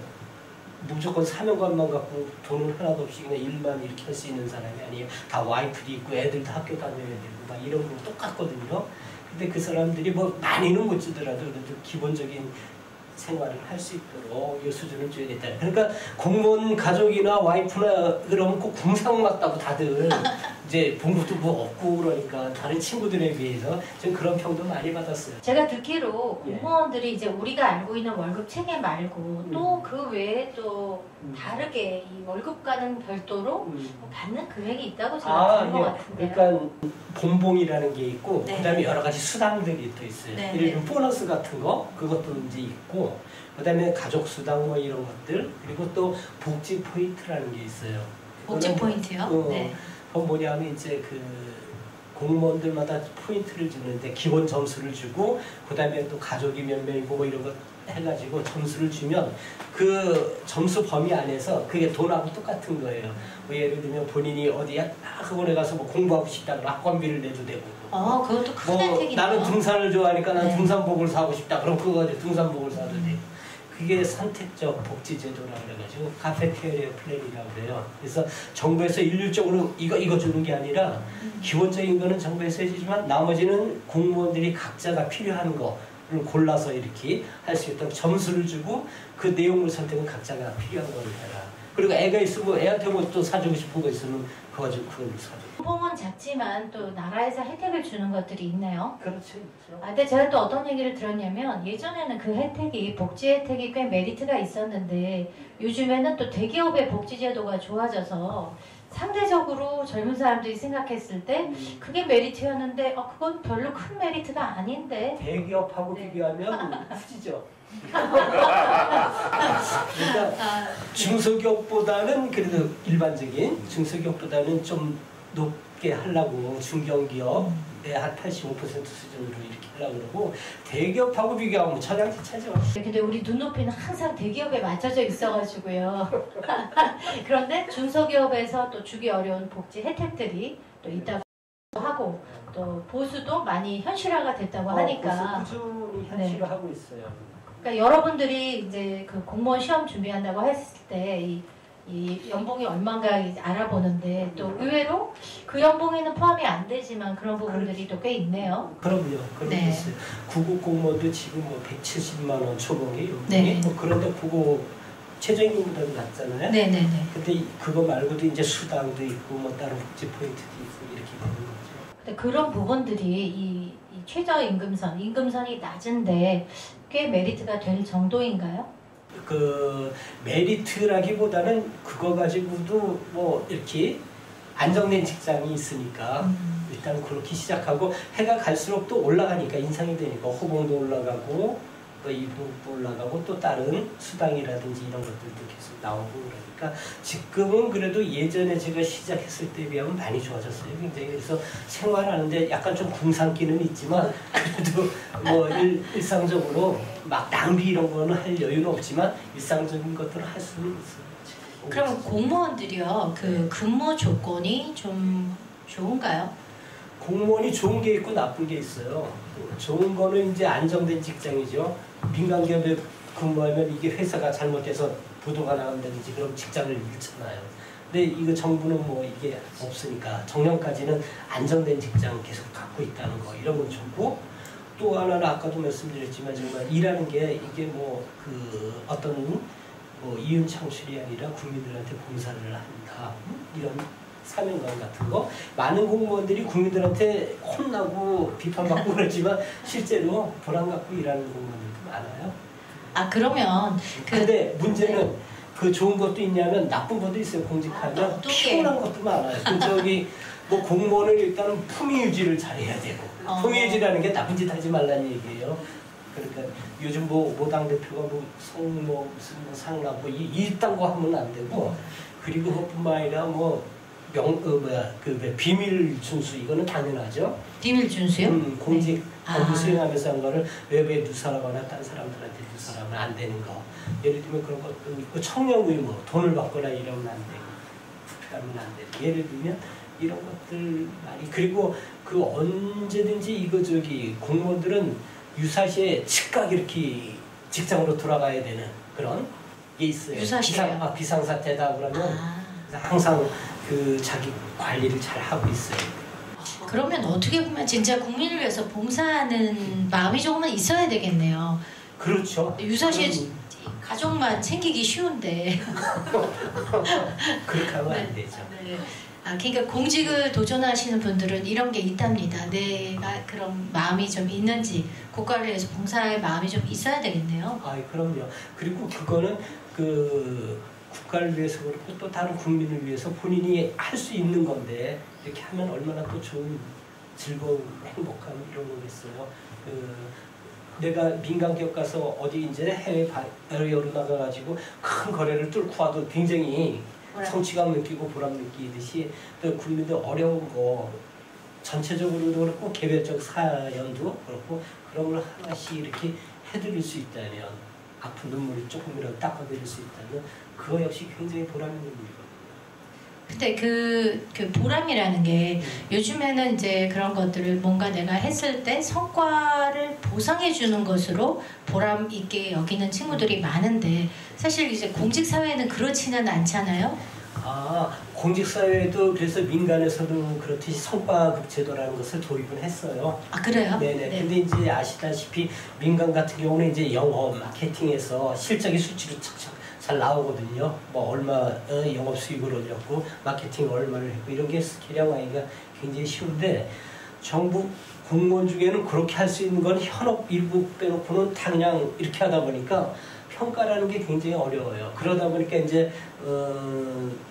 무조건 사명감만 갖고 돈을 하나도 없이 그냥 일만 이렇게 할 수 있는 사람이 아니에요. 다 와이프도 있고 애들도 학교 다녀야 되고 막 이런 거 똑같거든요. 근데 그 사람들이 뭐 많이는 못 주더라도 그래도 기본적인 생활을 할 수 있도록 이 수준을 줘야겠다. 그러니까 공무원 가족이나 와이프나 그러면 꼭 궁상 맞다고 다들 이제 봉급도 뭐 없고 그러니까 다른 친구들에 비해서 좀 그런 평도 많이 받았어요. 제가 듣기로 공무원들이 이제 우리가 알고 있는 월급 체계 말고 또 그 외에 또 다르게 이 월급과는 별도로 받는 금액이 있다고 제가 들은 것 같은데요. 그러니까 본봉이라는 게 있고 네. 그다음에 여러 가지 수당들이 또 있어요. 네. 예를 들면 보너스 같은 거 그것도 이제 있고 그다음에 가족 수당 뭐 이런 것들 그리고 또 복지 포인트라는 게 있어요. 복지 포인트요? 네. 그건 뭐냐면 이제 그 공무원들마다 포인트를 주는데 기본 점수를 주고 그다음에 또 가족이 몇 명이고 뭐 이런 거 해가지고 점수를 주면 그 점수 범위 안에서 그게 돈하고 똑같은 거예요. 뭐 예를 들면 본인이 어디야 학원에 가서 뭐 공부하고 싶다 그러면 학원비를 내도 되고 그것도 큰 뭐 혜택이네요. 나는 등산을 좋아하니까 난 네. 등산복을 사고 싶다 그럼 그거 가지고 등산복을 사도 되고 그게 선택적 복지제도라고 그래가지고 카페테리아 플랜이라고 그래요. 그래서 정부에서 일률적으로 이거 주는 게 아니라 기본적인 거는 정부에서 해주지만 나머지는 공무원들이 각자가 필요한 거를 골라서 이렇게 할 수 있도록 점수를 주고 그 내용물 선택은 각자가 필요한 걸 해라. 그리고 애가 있으면 애한테 뭐 또 사주고 싶은 거 있으면 그거 가지고 그걸 사주고. 연봉은 작지만 또 나라에서 혜택을 주는 것들이 있나요? 그렇죠. 근데 제가 또 어떤 얘기를 들었냐면 예전에는 그 혜택이 복지 혜택이 꽤 메리트가 있었는데 요즘에는 또 대기업의 복지 제도가 좋아져서 상대적으로 젊은 사람들이 생각했을 때 그게 메리트였는데 그건 별로 큰 메리트가 아닌데 대기업하고 네. 비교하면 후지죠. 그러니까 중소기업보다는 그래도 일반적인 중소기업보다는 좀 높게 하려고 중견기업 한 85% 수준으로 이렇게 하려고 그러고 대기업하고 비교하면 천양지차죠. 근데 우리 눈높이는 항상 대기업에 맞춰져 있어가지고요. 그런데 중소기업에서 또 주기 어려운 복지 혜택들이 또 있다고 하고 또 보수도 많이 현실화가 됐다고 하니까 꾸준히 현실화하고 있어요. 그러니까 여러분들이 이제 그 공무원 시험 준비한다고 했을 때 이 연봉이 얼마인가 알아보는데 또 의외로 그 연봉에는 포함이 안 되지만 그런 부분들이 또 꽤 있네요. 그럼요. 그런 게 네. 있어요. 구급 공무원도 지금 뭐 170만 원 초봉이 연봉이 네. 뭐 그런데 그거 최저임금보다도 낮잖아요. 네네네. 근데 그거 말고도 이제 수당도 있고 뭐 다른 복지 포인트도 있고 이렇게 되는 거죠. 근데 그런 부분들이 이 최저임금선, 임금선이 낮은데 꽤 메리트가 될 정도인가요? 그 메리트라기보다는 그거 가지고도 뭐 이렇게 안정된 직장이 있으니까 일단 그렇게 시작하고 해가 갈수록 또 올라가니까 인상이 되니까 호봉도 올라가고 또 이분도 올라가고 또 다른 수당이라든지 이런 것들도 계속 나오고 그러니까 지금은 그래도 예전에 제가 시작했을 때에 비하면 많이 좋아졌어요. 굉장히 그래서 생활하는데 약간 좀 궁상기는 있지만 그래도 뭐 일상적으로 막 낭비 이런 거는 할 여유는 없지만 일상적인 것들을 할 수는 있어요. 그럼 공무원들이요, 그 근무 조건이 좀 좋은가요? 공무원이 좋은 게 있고 나쁜 게 있어요. 좋은 거는 이제 안정된 직장이죠. 민간 기업에 근무하면 이게 회사가 잘못돼서 부도가 나간다든지 그럼 직장을 잃잖아요. 근데 이거 정부는 뭐 이게 없으니까 정년까지는 안정된 직장 계속 갖고 있다는 거 이런 건 좋고 또 하나는 아까도 말씀드렸지만 정말 일하는 게 이게 뭐 그 어떤 뭐 이윤 창출이 아니라 국민들한테 봉사를 한다 이런 사명감 같은 거 많은 공무원들이 국민들한테 혼나고 비판받고 그러지만 실제로 보람 갖고 일하는 공무원들도 많아요. 아 그러면 근데 문제는 그 좋은 것도 있냐면 나쁜 것도 있어요. 공직하면 피곤한 것도 많아요. 그 저기 뭐 공무원을 일단은 품위 유지를 잘해야 되고 품위 유지라는 게 나쁜 짓 하지 말라는 얘기예요. 그러니까 요즘 뭐 당대표가 무슨 상납 이딴 거 하면 안 되고 그리고 그뿐만 아니라 비밀 준수 이거는 당연하죠. 비밀 준수요? 공직 네. 업무 수행하면서 한 거를 외부에 누설하거나 다른 사람들한테 누설하면 안 되는 거. 예를 들면 그런 것도 있고 청렴 의무 돈을 받거나 이러면 안 되고 부패하면 안 되고 예를 들면 이런 것들 많이 그리고 그 언제든지 이거 저기 공무원들은 유사시에 즉각 이렇게 직장으로 돌아가야 되는 그런 게 있어요. 유사시에요? 비상사태다 그러면 항상 그 자기 관리를 잘 하고 있어요. 그러면 어떻게 보면 진짜 국민을 위해서 봉사하는 마음이 조금은 있어야 되겠네요. 그렇죠. 유사시에 가족만 챙기기 쉬운데 그렇게 하면 안 되죠. 네. 아, 그러니까 공직을 도전하시는 분들은 이런 게 있답니다. 내가 그런 마음이 좀 있는지 국가를 위해서 봉사할 마음이 좀 있어야 되겠네요. 아, 그럼요. 그리고 그거는 그 국가를 위해서 그렇고 또 다른 국민을 위해서 본인이 할 수 있는 건데 이렇게 하면 얼마나 또 좋은 즐거움, 행복함 이런 거겠어요. 내가 민간 기업 가서 어디 이제 해외로 나가가지고 큰 거래를 뚫고 와도 굉장히 성취감 느끼고 보람 느끼듯이 또 국민들 어려운 거 전체적으로도 그렇고 개별적 사연도 그렇고 그런 걸 하나씩 이렇게 해드릴 수 있다면 아픈 눈물을 조금이라도 닦아드릴 수 있다면 그거 역시 굉장히 보람 있는 일이거든요. 근데 그 보람이라는 게 요즘에는 이제 그런 것들을 뭔가 내가 했을 때 성과를 보상해 주는 것으로 보람 있게 여기는 친구들이 많은데 사실 이제 공직 사회는 그렇지는 않잖아요. 아, 공직 사회도 그래서 민간에서도 그렇듯이 성과급 제도라는 것을 도입을 했어요. 아 그래요? 네네. 네. 근데 이제 아시다시피 민간 같은 경우는 이제 영업, 마케팅에서 실적이 수치로 척척 잘 나오거든요. 뭐 얼마 영업 수익을 올렸고 마케팅 얼마를 했고 이런 게 계량화하기가 굉장히 쉬운데 정부 공무원 중에는 그렇게 할 수 있는 건 현업 일부 빼놓고는 다 그냥 이렇게 하다 보니까 평가라는 게 굉장히 어려워요. 그러다 보니까 이제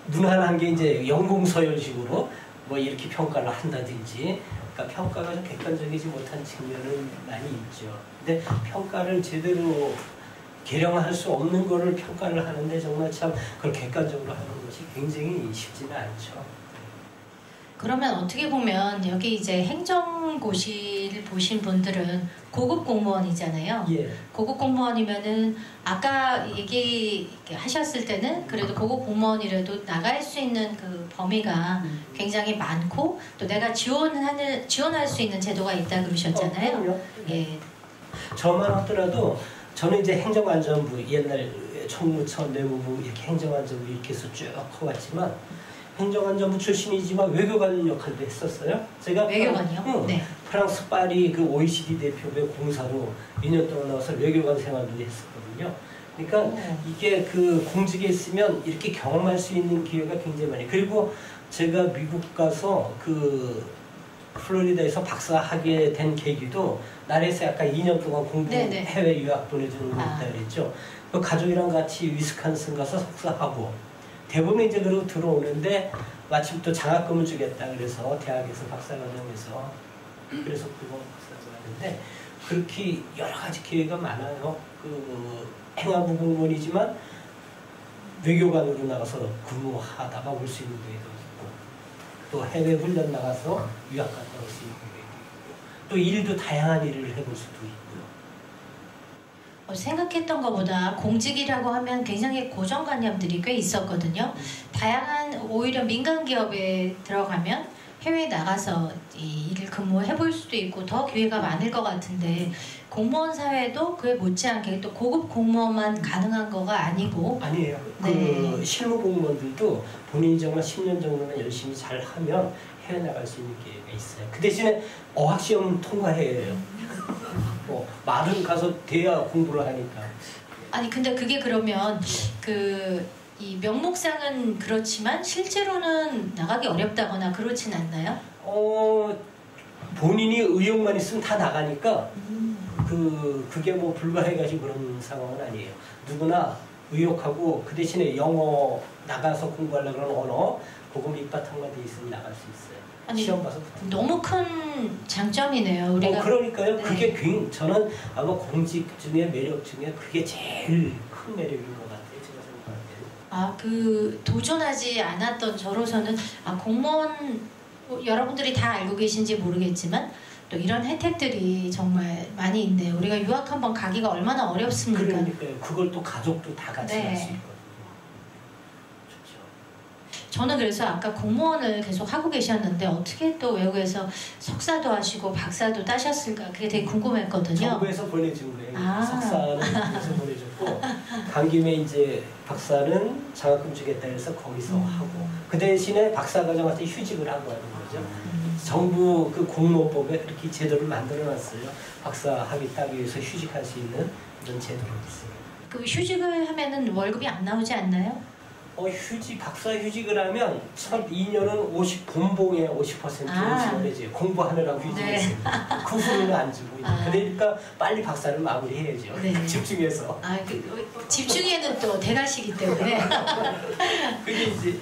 무난한 게 이제 연공서열식으로 뭐 이렇게 평가를 한다든지 그러니까 평가가 좀 객관적이지 못한 측면은 많이 있죠. 근데 평가를 제대로 계량할 수 없는 거를 평가를 하는데 정말 참 그걸 객관적으로 하는 것이 굉장히 쉽지는 않죠. 그러면 어떻게 보면 여기 이제 행정고시를 보신 분들은 고급 공무원이잖아요. 예. 고급 공무원이면은 아까 얘기하셨을 때는 그래도 고급 공무원이라도 나갈 수 있는 그 범위가 굉장히 많고 또 내가 지원할 수 있는 제도가 있다 그러셨잖아요. 그럼요. 예. 저만 하더라도 저는 이제 행정안전부 옛날 총무처 내무부 이렇게 행정안전부 이렇게 해서 쭉 커왔지만 행정안전부 출신이지만 외교관 역할도 했었어요. 제가 외교관이요? 네. 프랑스 파리 그 OECD 대표부의 공사로 2년 동안 나와서 외교관 생활도 했었거든요. 그러니까 이게 그 공직에 있으면 이렇게 경험할 수 있는 기회가 굉장히 많이. 그리고 제가 미국 가서 그 플로리다에서 박사하게 된 계기도 나라에서 약간 2년 동안 공부 네네. 해외 유학 보내주는 거 있다 그랬죠. 그 가족이랑 같이 위스콘신 가서 석사하고 대부분 이제 그러고 들어오는데 마침 또 장학금을 주겠다 그래서 대학에서 박사과정에서 그래서 그거 박사과정인데 그렇게 여러 가지 기회가 많아요. 그 행안부 공무원이지만 외교관으로 나가서 근무하다가 올 수 있는 기회도 있고 또 해외 훈련 나가서 유학 갔다 올 수 있는 기회도 있고 또 일도 다양한 일을 해볼 수도 있고요. 생각했던 것보다 공직이라고 하면 굉장히 고정관념들이 꽤 있었거든요. 다양한 오히려 민간 기업에 들어가면 해외에 나가서 이 일을 근무해볼 수도 있고 더 기회가 많을 것 같은데 공무원 사회도 그에 못지않게 또 고급 공무원만 가능한 거가 아니고 아니에요. 네. 그 실무 공무원들도 본인이 정말 10년 정도만 열심히 잘 하면 해외 나갈 수 있는 기회가 있어요. 그 대신에 어학시험 통과해야 해요. 말은 가서 돼야 공부를 하니까. 아니 근데 그게 그러면 이 명목상은 그렇지만 실제로는 나가기 어렵다거나 그렇진 않나요? 본인이 의욕만 있으면 다 나가니까 그게 뭐 불가해가지고 그런 상황은 아니에요. 누구나 의욕하고 그 대신에 영어 나가서 공부하려고 하는 언어 그거 밑바탕만 돼 있으면 나갈 수 있어요. 아니, 시험 봐서 너무 큰 장점이네요. 우리가 그러니까요. 네. 그게 저는 아마 공직 중에 매력 중에 그게 제일 큰 매력인 것 같아요. 제가 생각할 때는. 도전하지 않았던 저로서는 공무원 여러분들이 다 알고 계신지 모르겠지만 또 이런 혜택들이 정말 많이 있네요. 우리가 유학 한번 가기가 얼마나 어렵습니까? 그러니까요. 그걸 또 가족도 다 같이 네. 할 수 있거든요. 저는 그래서 아까 공무원을 계속 하고 계셨는데 어떻게 또 외국에서 석사도 하시고 박사도 따셨을까 그게 되게 궁금했거든요. 정부에서 보내준 거예요. 석사는 정부에서 보내줬고 간 김에 이제 박사는 장학금 주겠다 해서 거기서 하고 그 대신에 박사과정한테 휴직을 하고 하는 거죠. 정부 그 공무원법에 그렇게 제도를 만들어놨어요. 박사 학위 따기 위해서 휴직할 수 있는 이런 제도가 있어요. 그 휴직을 하면은 월급이 안 나오지 않나요? 박사 휴직을 하면 첫 2년은 본봉의 50%를 지원해줘요. 공부하느라고 휴직했으니까. 그 후로는 안 주고. 그러니까 빨리 박사를 마무리해야죠. 네. 집중해서. 집중에는 또 대가시기 때문에. 그게 이제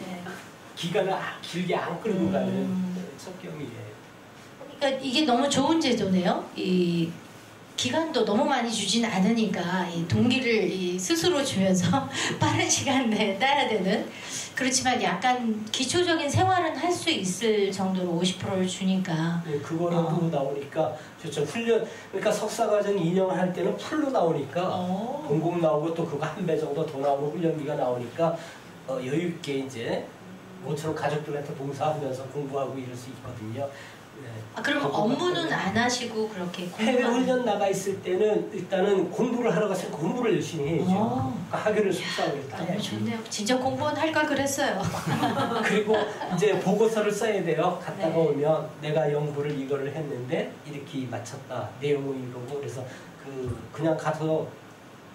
기간을 길게 안 끌고 가는 척경이에요. 그러니까 이게 너무 좋은 제도네요. 이 기간도 너무 많이 주진 않으니까 이 동기를 스스로 주면서 빠른 시간 내에 따야 되는 그렇지만 약간 기초적인 생활은 할 수 있을 정도로 50%를 주니까 네, 그거라도 나오니까 좋죠. 훈련 그러니까 석사과정 2년 할 때는 풀로 나오니까 공공 나오고 또 그거 한 배 정도 더 나오고 훈련비가 나오니까 여유 있게 이제 모처럼 가족들한테 봉사하면서 공부하고 이럴 수 있거든요. 네. 그럼 업무는 안 하시고 그렇게 해외 훈련 나가 있을 때는 일단은 공부를 하러 갔으니까 공부를 열심히 해야죠. 그러니까 학위를 숙사하고 따야지. 너무 좋네요. 진짜 공부는 할 걸 그랬어요. 그리고 이제 보고서를 써야 돼요. 갔다가 네. 오면 내가 연구를 이거를 했는데 이렇게 마쳤다. 내용은 이거고 그래서 그냥 가서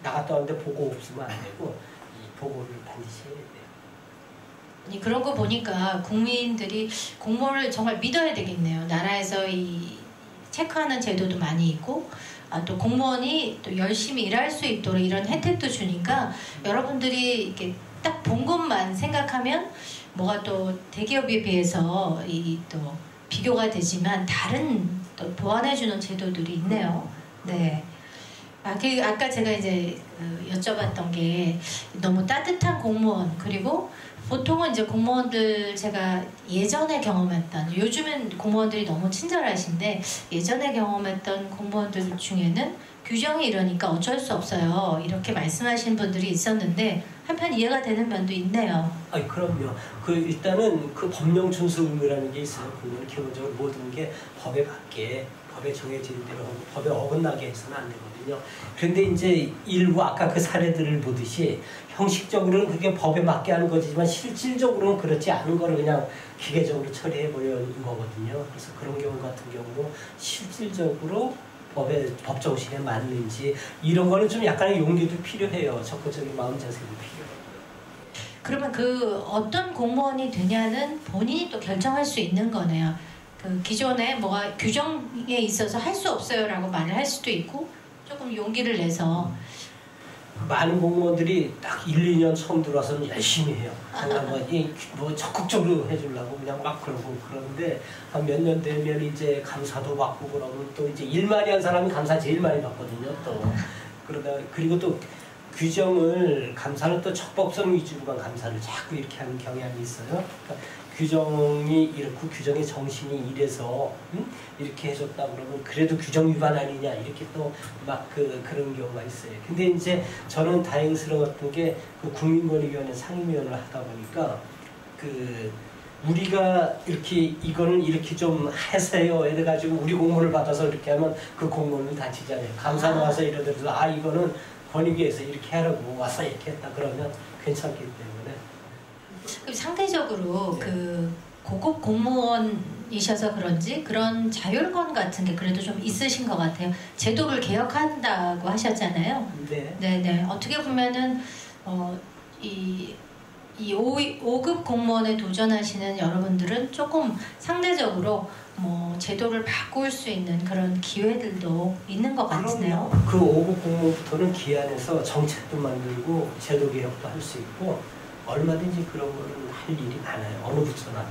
나갔다 왔는데 보고 없으면 안 되고 이 보고를 반드시 해야 돼요. 그런 거 보니까 국민들이 공무원을 정말 믿어야 되겠네요. 나라에서 이 체크하는 제도도 많이 있고 또 공무원이 또 열심히 일할 수 있도록 이런 혜택도 주니까 여러분들이 이렇게 딱 본 것만 생각하면 뭐가 또 대기업에 비해서 또 비교가 되지만 다른 또 보완해주는 제도들이 있네요. 네. 아까 제가 이제 여쭤봤던 게 너무 따뜻한 공무원 그리고 보통은 이제 공무원들 제가 예전에 경험했던, 요즘은 공무원들이 너무 친절하신데 예전에 경험했던 공무원들 중에는 규정이 이러니까 어쩔 수 없어요, 이렇게 말씀하신 분들이 있었는데 한편 이해가 되는 면도 있네요. 아니 그럼요. 그 일단은 그 법령 준수 의무라는 게 있어요. 보면 기본적으로 모든 게 법에 맞게, 법에 정해진 대로 법에 어긋나게 해서는 안 되거든요. 그런데 이제 일부 아까 그 사례들을 보듯이 형식적으로는 그게 법에 맞게 하는 거지만 실질적으로는 그렇지 않은 거를 그냥 기계적으로 처리해 보려는 거거든요. 그래서 그런 경우 같은 경우 실질적으로 법 정신에 맞는지 이런 거는 좀 약간의 용기도 필요해요. 적극적인 마음 자세도 필요해요. 그러면 그 어떤 공무원이 되냐는 본인이 또 결정할 수 있는 거네요. 그 기존에 뭐가 규정에 있어서 할 수 없어요라고 말을 할 수도 있고 조금 용기를 내서. 많은 공무원들이 딱 1, 2년 처음 들어와서는 열심히 해요. 정말 뭐 적극적으로 해주려고 그냥 막 그러고 그러는데 한 몇 년 되면 이제 감사도 받고 그러면 또 이제 일 많이 한 사람이 감사 제일 많이 받거든요. 또 그러다 그리고 또 규정을 감사는 또 적법성 위주로만 감사를 자꾸 이렇게 하는 경향이 있어요. 그러니까 규정이 이렇고 규정의 정신이 이래서 이렇게 해줬다 그러면 그래도 규정 위반 아니냐 이렇게 또 막 그런 경우가 있어요. 근데 이제 저는 다행스러웠던 게 그 국민권익위원회 상임위원을 하다 보니까 그 우리가 이렇게 이거는 이렇게 좀 하세요 이래가지고 우리 공문을 받아서 이렇게 하면 그 공문은 다치잖아요. 감사 나와서 이러더라도 아 이거는 권익위에서 이렇게 하라고 와서 이렇게 했다 그러면 괜찮기 때문에. 그럼 상대적으로 네. 그 고급 공무원이셔서 그런지 그런 자율권 같은 게 그래도 좀 있으신 것 같아요. 제도를 개혁한다고 하셨잖아요. 네. 네네. 어떻게 보면은 이 5급 공무원에 도전하시는 여러분들은 조금 상대적으로 뭐 제도를 바꿀 수 있는 그런 기회들도 있는 것 같으네요. 그 5급 공무원부터는 기한해서 정책도 만들고 제도 개혁도 할 수 있고 얼마든지 그런 거는 할 일이 많아요. 어느 부처나 다.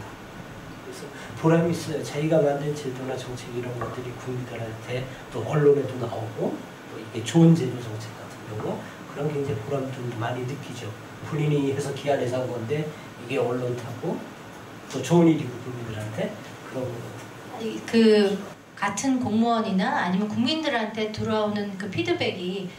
그래서 보람이 있어요. 자기가 만든 제도나 정책 이런 것들이 국민들한테 또 언론에도 나오고 또 이게 좋은 제도 정책 같은 경우 그런 굉장히 보람도 많이 느끼죠. 본인이 해서 기한해서 한 건데 이게 언론 타고 또 좋은 일이고 국민들한테 그런 거. 그 같은 공무원이나 아니면 국민들한테 돌아오는 그 피드백이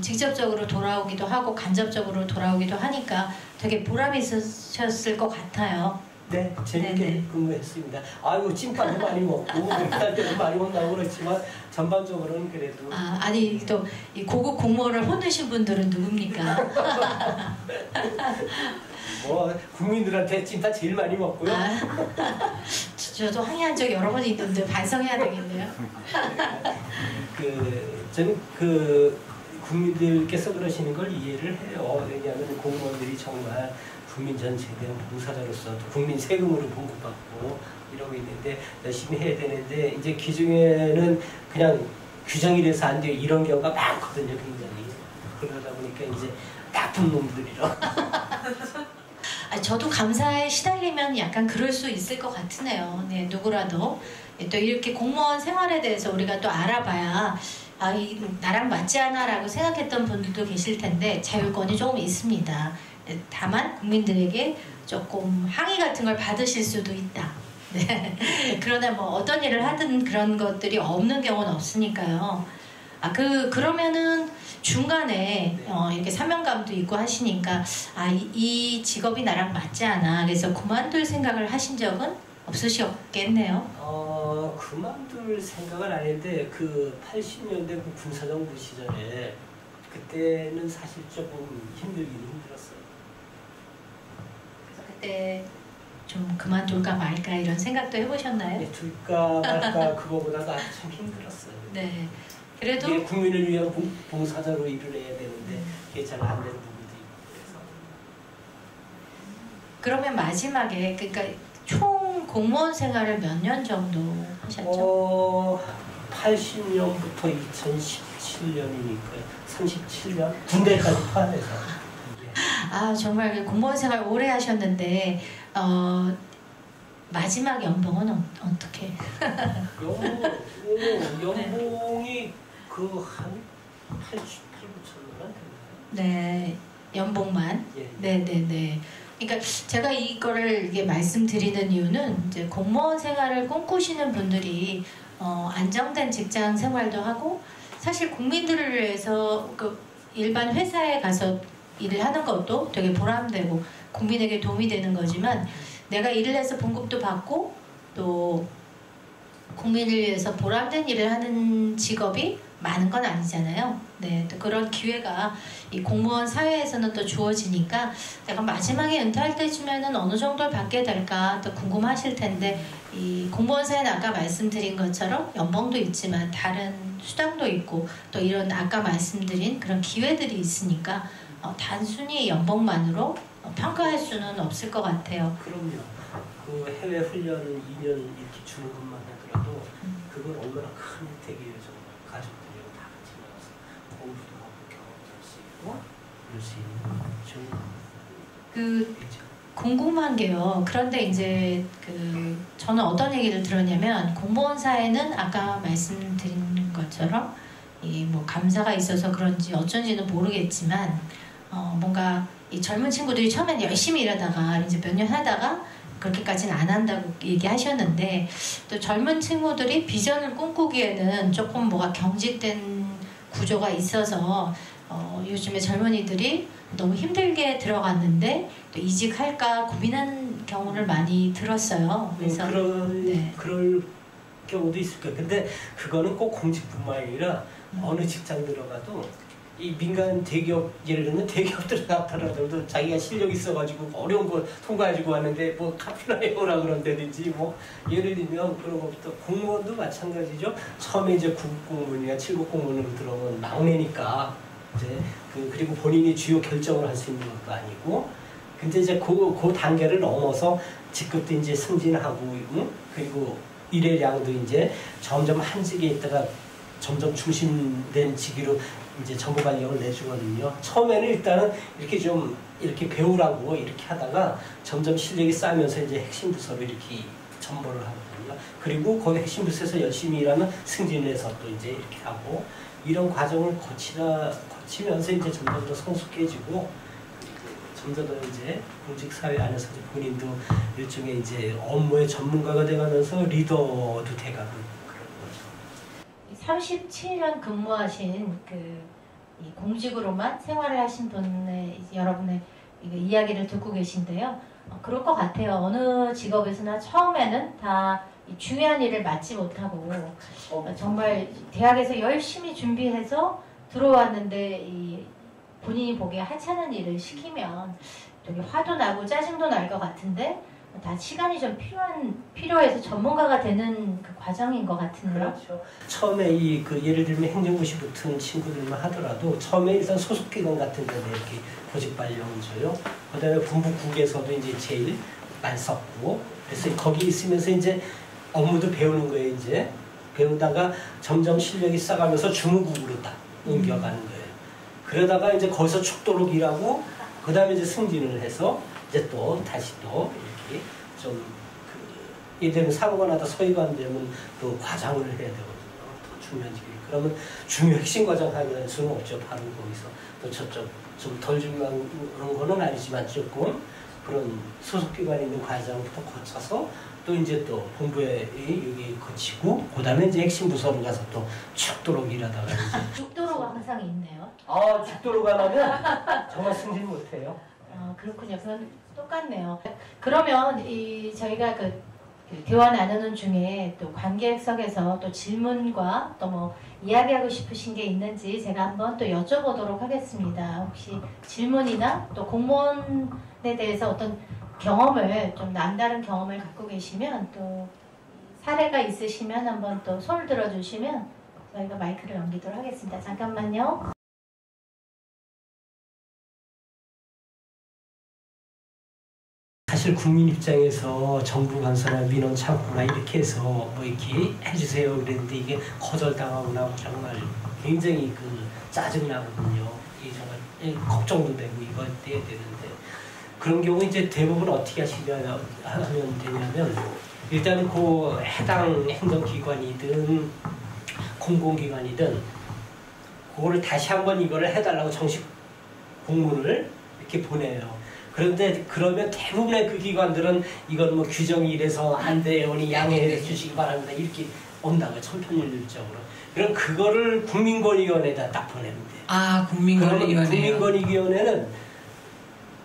직접적으로 돌아오기도 하고 간접적으로 돌아오기도 하니까 되게 보람이 있으셨을 것 같아요. 네, 재밌게 네네. 근무했습니다. 아이고 찐빵도 많이 먹고 할 때도 많이 먹나고 그렇지만 전반적으로는 그래도 아니 또 이 고급 공무원을 혼내신 분들은 누굽니까? 뭐 국민들한테 찐빵 제일 많이 먹고요. 저도 항의한 적 여러 번 있는데 반성해야 되겠네요. 저는 그 국민들께서 그러시는 걸 이해를 해요. 왜냐하면 공무원들이 정말 국민 전체에 대한 봉사자로서 또 국민 세금으로 보급받고 이러고 있는데 열심히 해야 되는데 이제 기중에는 그냥 규정이 돼서 안 돼요. 이런 경우가 많거든요. 굉장히. 그러다 보니까 이제 나쁜 놈들이라. 저도 감사에 시달리면 약간 그럴 수 있을 것 같으네요. 네, 누구라도 또 이렇게 공무원 생활에 대해서 우리가 또 알아봐야 나랑 맞지 않아라고 생각했던 분들도 계실 텐데 자율권이 조금 있습니다. 다만 국민들에게 조금 항의 같은 걸 받으실 수도 있다. 네. 그러나 뭐 어떤 일을 하든 그런 것들이 없는 경우는 없으니까요. 그러면은 중간에 이렇게 사명감도 있고 하시니까 이 직업이 나랑 맞지 않아. 그래서 그만둘 생각을 하신 적은 없으셨겠네요. 그만둘 생각은 아닌데 그 80년대 그 군사정부 시절에 그때는 사실 조금 힘들긴 힘들었어요. 그래서 그때 좀 그만둘까 말까 이런 생각도 해보셨나요? 네, 둘까 말까 그거보다도 아주 참 힘들었어요. 네. 그래도 이게 국민을 위한 봉사자로 일을 해야 되는데 그게 잘 안 되는 부분도 있고 그래서. 그러면 마지막에 그러니까 총 공무원 생활을 몇 년 정도 하셨죠? 80년부터 2017년이니까요. 37년? 군대까지 포함해서. 정말 공무원 생활 오래 하셨는데 마지막 연봉은 어떻게? 연봉이 그 한 8, 9천 원 되나요? 네, 연봉만. 예. 네네네. 그러니까 제가 이거를 이게 말씀드리는 이유는 이제 공무원 생활을 꿈꾸시는 분들이 안정된 직장 생활도 하고 사실 국민들을 위해서 그 일반 회사에 가서 일을 하는 것도 되게 보람되고 국민에게 도움이 되는 거지만 내가 일을 해서 봉급도 받고 또 국민을 위해서 보람된 일을 하는 직업이 많은 건 아니잖아요. 네, 또 그런 기회가 이 공무원 사회에서는 또 주어지니까 내가 마지막에 은퇴할 때쯤에는 어느 정도를 받게 될까 또 궁금하실 텐데 이 공무원 사회는 아까 말씀드린 것처럼 연봉도 있지만 다른 수당도 있고 또 이런 아까 말씀드린 그런 기회들이 있으니까 단순히 연봉만으로 평가할 수는 없을 것 같아요. 그럼요. 그 해외 훈련을 2년 이렇게 주는 것만 하더라도 그건 얼마나 큰 혜택이에요. 정말 가족들이랑 다 같이 나와서 공부도 하고 경험도 할 수 있고 그럴 수 있는 좋은 궁금한 게요. 그런데 이제 저는 어떤 얘기를 들었냐면 공무원 사회는 아까 말씀드린 것처럼 이 뭐 감사가 있어서 그런지 어쩐지는 모르겠지만 뭔가 이 젊은 친구들이 처음엔 열심히 일하다가 이제 몇 년 하다가 그렇게까지는 안 한다고 얘기하셨는데 또 젊은 친구들이 비전을 꿈꾸기에는 조금 뭐가 경직된 구조가 있어서 요즘에 젊은이들이 너무 힘들게 들어갔는데 또 이직할까 고민한 경우를 많이 들었어요. 그래서 그럴 경우도 있을 거예요. 근데 그거는 꼭 공직뿐만 아니라 어느 직장 들어가도 이 민간 대기업 예를 들면 대기업들 나타나더라도 자기가 실력이 있어가지고 어려운 거 통과해주고 왔는데 뭐 카피나 해오라 그런다든지 뭐 예를 들면 그런 것부터 공무원도 마찬가지죠. 처음에 이제 9급 공무원이나 7급 공무원으로 들어오면 막내니까 이제 그리고 본인이 주요 결정을 할 수 있는 것도 아니고 근데 이제 그 단계를 넘어서 직급도 이제 승진하고 그리고 일의량도 이제 점점 한직에 있다가 점점 중심된 직위로 이제 정보관력을 내주거든요. 처음에는 일단은 이렇게 좀 이렇게 배우라고 이렇게 하다가 점점 실력이 쌓이면서 이제 핵심 부서로 이렇게 전보를 하거든요. 그리고 거기 핵심 부서에서 열심히 일하면 승진해서 또 이제 이렇게 하고 이런 과정을 거치면서 이제 점점 더 성숙해지고 그리고 점점 더 이제 공직 사회 안에서 이제 본인도 일종의 이제 업무의 전문가가 돼가면서 리더도 돼가고. 37년 근무하신 이 공직으로만 생활을 하신 분의 여러분의 이야기를 듣고 계신데요. 그럴 것 같아요. 어느 직업에서나 처음에는 다 중요한 일을 맡지 못하고 정말 대학에서 열심히 준비해서 들어왔는데 본인이 보기에 하찮은 일을 시키면 되게 화도 나고 짜증도 날 것 같은데 다 시간이 좀 필요해서 전문가가 되는 그 과정인 것 같은데요. 그렇죠. 처음에 예를 들면 행정고시 붙은 친구들만 하더라도 처음에 일단 소속기관 같은 데는 이렇게 보직 발령을 줘요. 그다음에 군부국에서도 이제 제일 많이 썼고 그래서 거기 있으면서 이제 업무도 배우는 거예요. 이제 배우다가 점점 실력이 쌓아가면서 중후국으로 딱 옮겨가는 거예요. 그러다가 이제 거기서 축도록 일하고 그다음에 이제 승진을 해서 이제 또 다시 또 이렇게 좀 예를 들면 사고가 나다 서기관 되면 또 과장을 해야 되거든요. 더 중요한 직위. 그러면 중요 핵심 과장 하게 수는 없죠. 바로 거기서 또 저쪽 좀 덜 중요한 그런 거는 아니지만 조금 그런 소속기관에 있는 과장부터 거쳐서 또 이제 또 본부에 여기 거치고 그다음에 이제 핵심 부서로 가서 또 축도록 일하다가 이제 죽도록 항상 있네요. 죽도록 안 하면 정말 승진 못해요. 그렇군요. 그건 똑같네요. 그러면 저희가 대화 나누는 중에 또 관객석에서 또 질문과 또 뭐 이야기하고 싶으신 게 있는지 제가 한번 또 여쭤보도록 하겠습니다. 혹시 질문이나 또 공무원에 대해서 어떤 경험을 좀 남다른 경험을 갖고 계시면 또 사례가 있으시면 한번 또 손을 들어주시면 저희가 마이크를 넘기도록 하겠습니다. 잠깐만요. 사실 국민 입장에서 정부 간사나 민원 창구나 이렇게 해서 뭐 이렇게 해주세요 그랬는데 이게 거절당하고 나면 정말 굉장히 짜증나거든요. 이게 정말 걱정도 되고 이거 해야 되는데 그런 경우 이제 대부분 어떻게 하면 되냐면 일단은 그 해당 행정기관이든 공공기관이든 그거를 다시 한번 이거를 해달라고 정식 공문을 이렇게 보내요. 그런데 그러면 대부분의 그 기관들은 이건 뭐 규정이 이래서 안 돼요, 양해해 주시기 바랍니다 이렇게 온다고 천편일률적으로. 그럼 그거를 국민권익위원회에다 딱 보내면 돼요. 아, 국민권익위원회. 국민권익위원회는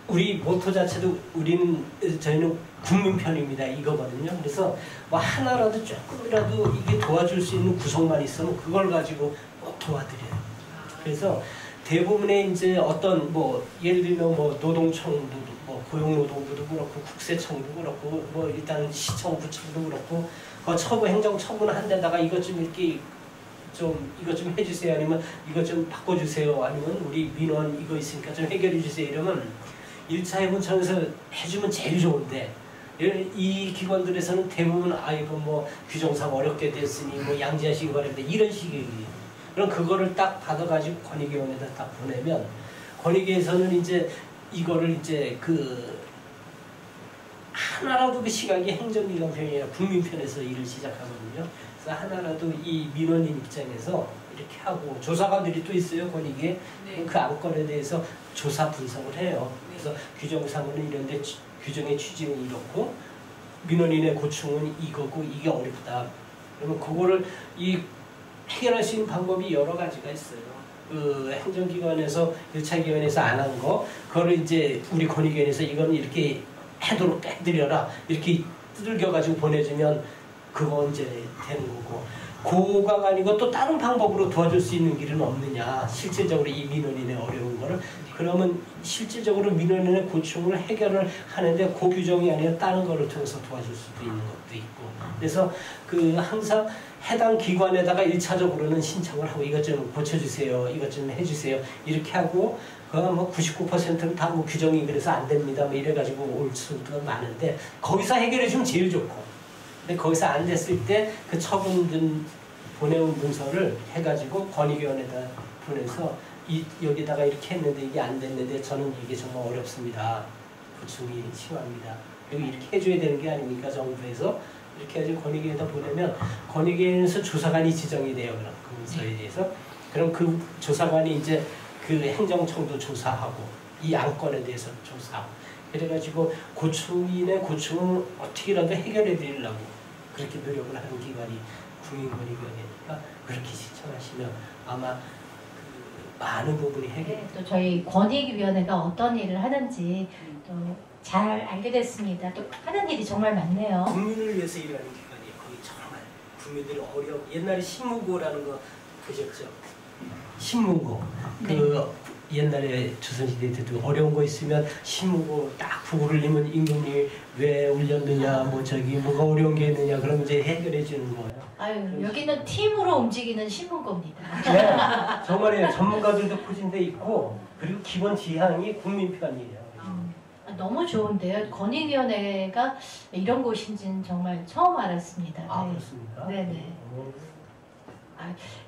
우리 모토 자체도 저희는 국민 편입니다 이거거든요. 그래서 뭐 하나라도 조금이라도 이게 도와줄 수 있는 구성만 있으면 그걸 가지고 도와드려요. 그래서 대부분의 이제 어떤 뭐 예를 들면 뭐 노동청도 뭐 고용노동부도 그렇고 국세청도 그렇고 뭐 일단 시청 구청도 그렇고 그 처분 행정 처분 한 데다가 이것 좀 이렇게 좀 이것 좀 해주세요 아니면 이것 좀 바꿔주세요 아니면 우리 민원 이거 있으니까 좀 해결해 주세요 이러면 1차 해본청에서 해주면 제일 좋은데 이 기관들에서는 대부분 아이고 뭐 규정상 어렵게 됐으니 뭐 양지하시기 바랍니다 이런 식이에요. 그럼 그거를 딱 받아가지고 권익위원회에다 딱 보내면 권익위에서는 이제 이거를 이제 그 하나라도 그 시각이 행정기관 편이 아니라 국민 편에서 일을 시작하거든요. 그래서 하나라도 이 민원인 입장에서 이렇게 하고 조사관들이 또 있어요 권익위에. 네. 그 안건에 대해서 조사 분석을 해요. 그래서 규정상으로는 이런데 규정의 취지는 이렇고 민원인의 고충은 이거고 이게 어렵다. 그러면 그거를 해결할 수 있는 방법이 여러 가지가 있어요. 그 행정기관에서 1차 기관에서 안 한 거, 그거를 이제 우리 권익위원회에서 이건 이렇게 해도록 해드려라 이렇게 두들겨가지고 보내주면 그거 이제 되는 거고. 그거가 아니고 또 다른 방법으로 도와줄 수 있는 길은 없느냐. 실질적으로 이 민원인의 어려운 거를. 그러면 실질적으로 민원인의 고충을 해결을 하는데 그 규정이 아니라 다른 거를 통해서 도와줄 수도 있는 것도 있고. 그래서 그 항상 해당 기관에다가 1차적으로는 신청을 하고 이것 좀 고쳐주세요. 이것 좀 해주세요. 이렇게 하고 그거 뭐 99%는 다 뭐 규정이 그래서 안 됩니다. 뭐 이래가지고 올 수도 많은데 거기서 해결해 주면 제일 좋고. 근데 거기서 안 됐을 때 그 처분된 보내온 문서를 해가지고 권익위원회에다 보내서 여기다가 이렇게 했는데 이게 안 됐는데 저는 이게 정말 어렵습니다. 고충이 심합니다. 그리고 이렇게 해줘야 되는 게 아닙니까 정부에서 이렇게 해가지고 권익위에다 보내면 권익위에서 조사관이 지정이 돼요. 그럼 그 문서에 대해서 그럼 그 조사관이 이제 그 행정청도 조사하고 이 안건에 대해서 조사하고 그래가지고 고충인의 고충을 어떻게라도 해결해 드리려고 그렇게 노력을 하는 기관이 국민권익위원회니까 그렇게 신청하시면 아마 그 많은 부분이 해결. 네, 또 저희 권익위원회가 어떤 일을 하는지 또 잘 알게 됐습니다. 또 하는 일이 정말 많네요. 국민을 위해서 일하는 기관이에요. 거기 정말 국민들이 어려운 옛날에 신문고라는 거 보셨죠? 신문고. 네. 그 옛날에 조선시대 때도 어려운 거 있으면 신문고 딱 부고를 내면 임금이 왜 울렸느냐 뭐 저기 뭐가 어려운 게 있느냐 그러면 이제 해결해 주는 거예요. 아유, 여기는 팀으로 움직이는 신문고입니다. 네, 정말이에요. 전문가들도 포진돼 있고 그리고 기본 지향이 국민 편이에요. 너무 좋은데요. 권익위원회가 이런 곳인지는 정말 처음 알았습니다. 아 네. 그렇습니까? 네네.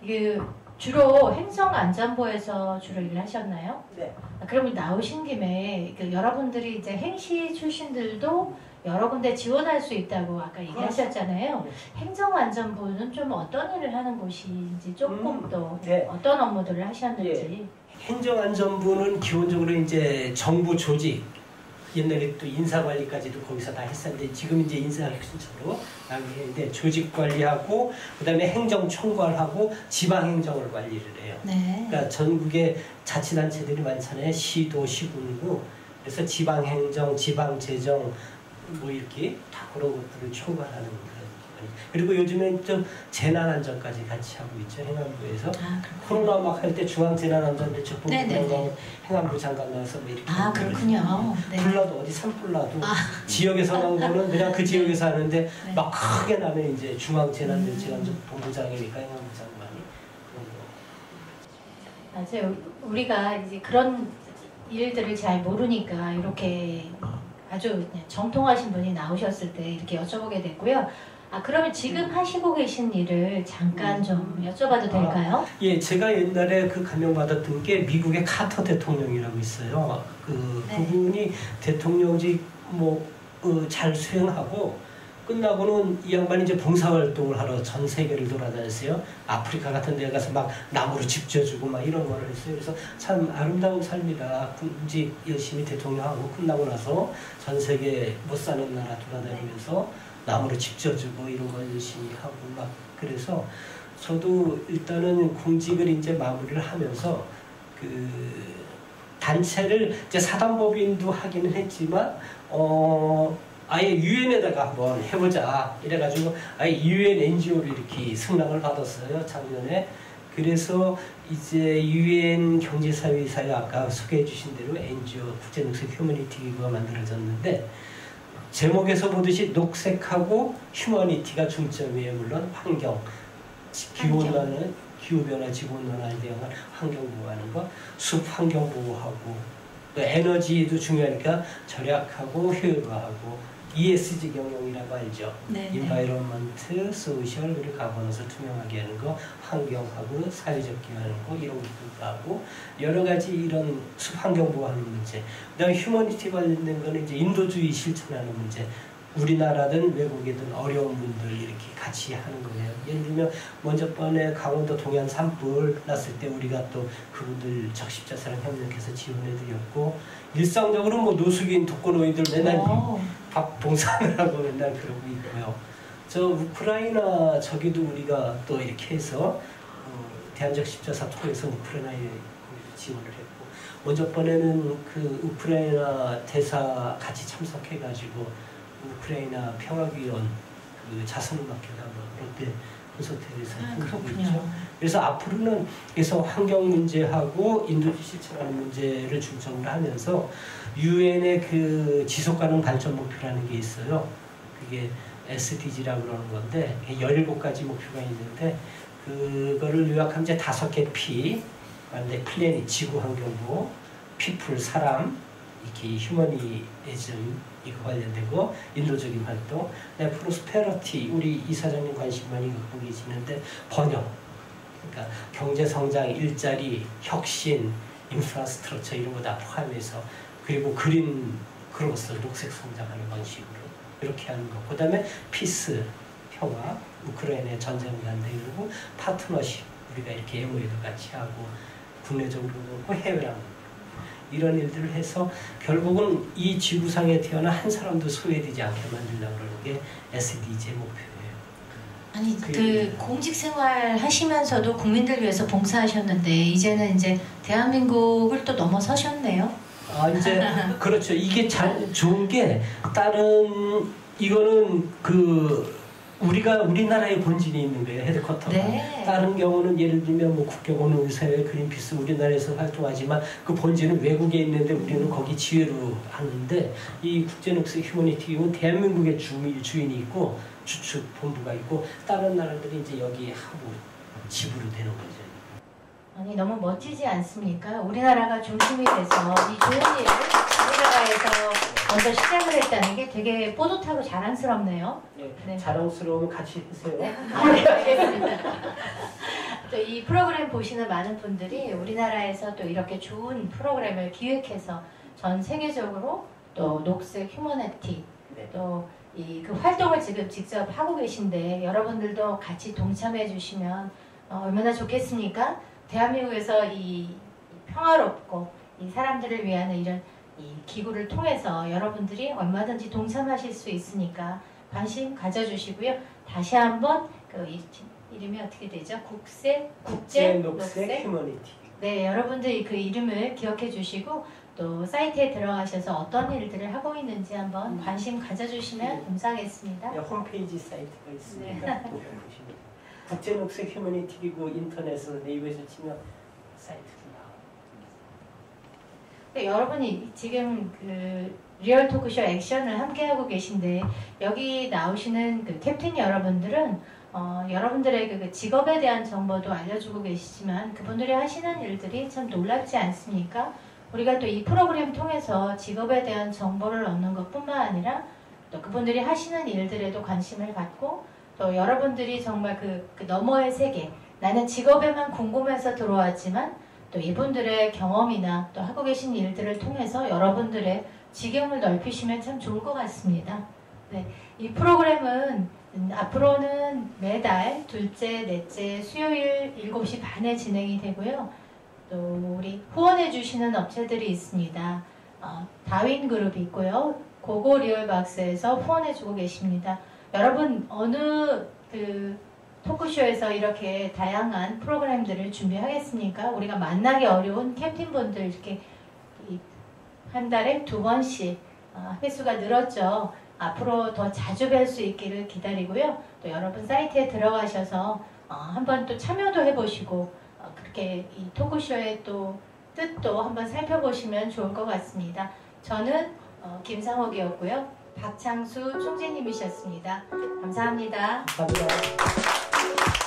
이게 주로 행정안전부에서 주로 일을 하셨나요? 네. 그러면 나오신 김에 여러분들이 이제 행시 출신들도 여러 군데 지원할 수 있다고 아까 얘기하셨잖아요. 네. 행정안전부는 좀 어떤 일을 하는 곳인지 조금 더 네. 어떤 업무들을 하셨는지. 행정안전부는 기본적으로 이제 정부 조직 옛날에 또 인사관리까지도 거기서 다 했었는데 지금 이제 인사혁신처로 나가는데 조직 관리하고 그다음에 행정총괄하고 지방행정을 관리를 해요. 네. 그러니까 전국에 자치단체들이 많잖아요. 시도, 시군구. 그래서 지방행정, 지방재정 뭐 이렇게 다 그런 것들을 총괄하는 그런 기관이. 그리고 요즘엔 좀 재난안전까지 같이 하고 있죠. 행안부에서. 코로나 막 할 때 중앙재난안전대책본부 행안부 장관 나와서 뭐 이렇게. 아 그렇군요. 네. 불나도 어디 산불나도 지역에서 난 거는 그냥 그 지역에서 하는데 네. 막 크게 나면 이제 중앙재난대책본부장이니까 행안부 장관이 그런 거. 맞아요. 우리가 이제 그런 일들을 잘 모르니까 이렇게 아주 정통하신 분이 나오셨을 때 이렇게 여쭤보게 됐고요. 그러면 지금 하시고 계신 일을 잠깐 좀 여쭤봐도 될까요? 예, 제가 옛날에 그 감명받았던 게 미국의 카터 대통령이라고 있어요. 네. 그분이 대통령직 잘 수행하고 끝나고는 이 양반이 이제 봉사활동을 하러 전 세계를 돌아다녔어요. 아프리카 같은 데 가서 막 나무로 집 지어주고 막 이런 거를 했어요. 그래서 참 아름다운 삶이다. 군직 열심히 대통령하고 끝나고 나서 전 세계 못 사는 나라 돌아다니면서 나무로 집 지어주고 이런 거 열심히 하고 막 그래서 저도 일단은 공직을 이제 마무리를 하면서 그 단체를 이제 사단법인도 하기는 했지만 아예 유엔에다가 한번 해보자 이래가지고 아예 유엔 NGO를 이렇게 승낙을 받았어요 작년에. 그래서 이제 유엔 경제사회이사회 아까 소개해 주신 대로 NGO 국제녹색 휴머니티 기구가 만들어졌는데 제목에서 보듯이 녹색하고 휴머니티가 중점이에요. 물론 환경, 기후변화는 기후변화, 지구온난화에 대한 환경 보호하는 거, 숲 환경 보호하고 또 에너지도 중요하니까 절약하고 효율화하고 ESG 경영이라고 알죠. 네, 인바이러먼트, 소셜, 그리고 가버넌스 투명하게 하는 거, 환경하고 사회적 기여하는 거 이런 것도 하고 여러 가지 이런 숲 환경 보호하는 문제. 그다음에 휴머니티 관련된 거는 이제 인도주의 실천하는 문제. 우리나라든 외국이든 어려운 분들 이렇게 같이 하는 거예요. 예를 들면 먼저 번에 강원도 동해안 산불 났을 때 우리가 또 그분들 적십자사랑 협력해서 지원해드렸고 일상적으로 뭐 노숙인 독거노인들 맨날 밥 봉사하느라고 맨날 그러고 있고요. 저 우크라이나 저기도 우리가 또 이렇게 해서 대한적십자사 통해서 우크라이나에 지원을 했고 먼저 번에는 그 우크라이나 대사 같이 참석해가지고 우크라이나 평화위원 그 자선음악회가 롯데 콘서트에서 하고 있죠. 그래서 앞으로는 그래서 환경 문제하고 인도주의 실천하는 문제를 중점으로 하면서 유엔의 그 지속가능 발전 목표라는 게 있어요. 그게 SDG라고 그러는 건데 17가지 목표가 있는데 그거를 요약하면 이제 5개 P, 플래닛 지구 환경부, 피플 사람, 이렇게 휴머니즘 이거 관련되고 인도적인 활동, 프로스페러티 우리 이사장님 관심 많이 갖고 계시는데 번영, 그러니까 경제 성장, 일자리, 혁신, 인프라스트럭처 이런 거 다 포함해서 그리고 그린 그로서 녹색 성장하는 방식으로 이렇게 하는 거. 그다음에 피스 평화, 우크라이나의 전쟁을 한다 이러고 파트너십 우리가 이렇게 MOU도 같이 하고 국내적으로 그렇고 해외랑 이런 일들을 해서 결국은 이 지구상에 태어난 한 사람도 소외되지 않게 만들려고 그러는 게 SDG의 목표예요. 아니 그 공직 생활 하시면서도 국민들 위해서 봉사하셨는데 이제는 이제 대한민국을 또 넘어서셨네요. 아 이제 그렇죠. 이게 잘 좋은 게 다른 이거는 그 우리나라의 본질이 있는 거예요. 헤드쿼터가. 네. 다른 경우는 예를 들면 뭐 국경원의사회, 그린피스 우리나라에서 활동하지만 그 본질은 외국에 있는데 우리는 거기 지회로 하는데 이 국제녹색 휴머니티는 대한민국의 주인이 있고 주축 본부가 있고 다른 나라들이 이제 여기 하고 지부로 되는 거죠. 아니 너무 멋지지 않습니까? 우리나라가 중심이 돼서 이 좋은 일을 우리나라에서 먼저 시작을 했다는 게 되게 뿌듯하고 자랑스럽네요. 네. 자랑스러우면 같이 해주세요. 알겠습니다. 또 이 프로그램 보시는 많은 분들이 우리나라에서 또 이렇게 좋은 프로그램을 기획해서 전 세계적으로 또 녹색 휴머니티 또 이 그 활동을 지금 직접 하고 계신데 여러분들도 같이 동참해 주시면 얼마나 좋겠습니까? 대한민국에서 이 평화롭고 이 사람들을 위한 이런 이 기구를 통해서 여러분들이 얼마든지 동참하실 수 있으니까 관심 가져주시고요. 다시 한번 그 이름이 어떻게 되죠? 국제 녹색 휴머니티. 네, 여러분들이 그 이름을 기억해 주시고 또 사이트에 들어가셔서 어떤 일들을 하고 있는지 한번 관심 가져주시면 감사하겠습니다. 네, 홈페이지 사이트가 있습니다. 네. 국제 녹색 휴머니티 기구 인터넷으로 네이버에서 치면 사이트가 네, 여러분이 지금 그 리얼 토크쇼 액션을 함께 하고 계신데 여기 나오시는 그 캡틴 여러분들은 여러분들의 그 직업에 대한 정보도 알려주고 계시지만 그분들이 하시는 일들이 참 놀랍지 않습니까? 우리가 또 이 프로그램 통해서 직업에 대한 정보를 얻는 것뿐만 아니라 또 그분들이 하시는 일들에도 관심을 갖고 또 여러분들이 정말 그 너머의 세계 나는 직업에만 궁금해서 들어왔지만 또 이분들의 경험이나 또 하고 계신 일들을 통해서 여러분들의 지경을 넓히시면 참 좋을 것 같습니다. 네, 이 프로그램은 앞으로는 매달 둘째, 넷째, 수요일 7시 반에 진행이 되고요. 또 우리 후원해 주시는 업체들이 있습니다. 다윈 그룹이 있고요. 고고 리얼박스에서 후원해 주고 계십니다. 여러분 어느 토크쇼에서 이렇게 다양한 프로그램들을 준비하겠습니까? 우리가 만나기 어려운 캡틴분들 이렇게 한 달에 2번씩 횟수가 늘었죠. 앞으로 더 자주 뵐 수 있기를 기다리고요. 또 여러분 사이트에 들어가셔서 한번 또 참여도 해보시고 그렇게 이 토크쇼의 또 뜻도 한번 살펴보시면 좋을 것 같습니다. 저는 김상옥이었고요. 박창수 총재님이셨습니다. 감사합니다. 감사합니다.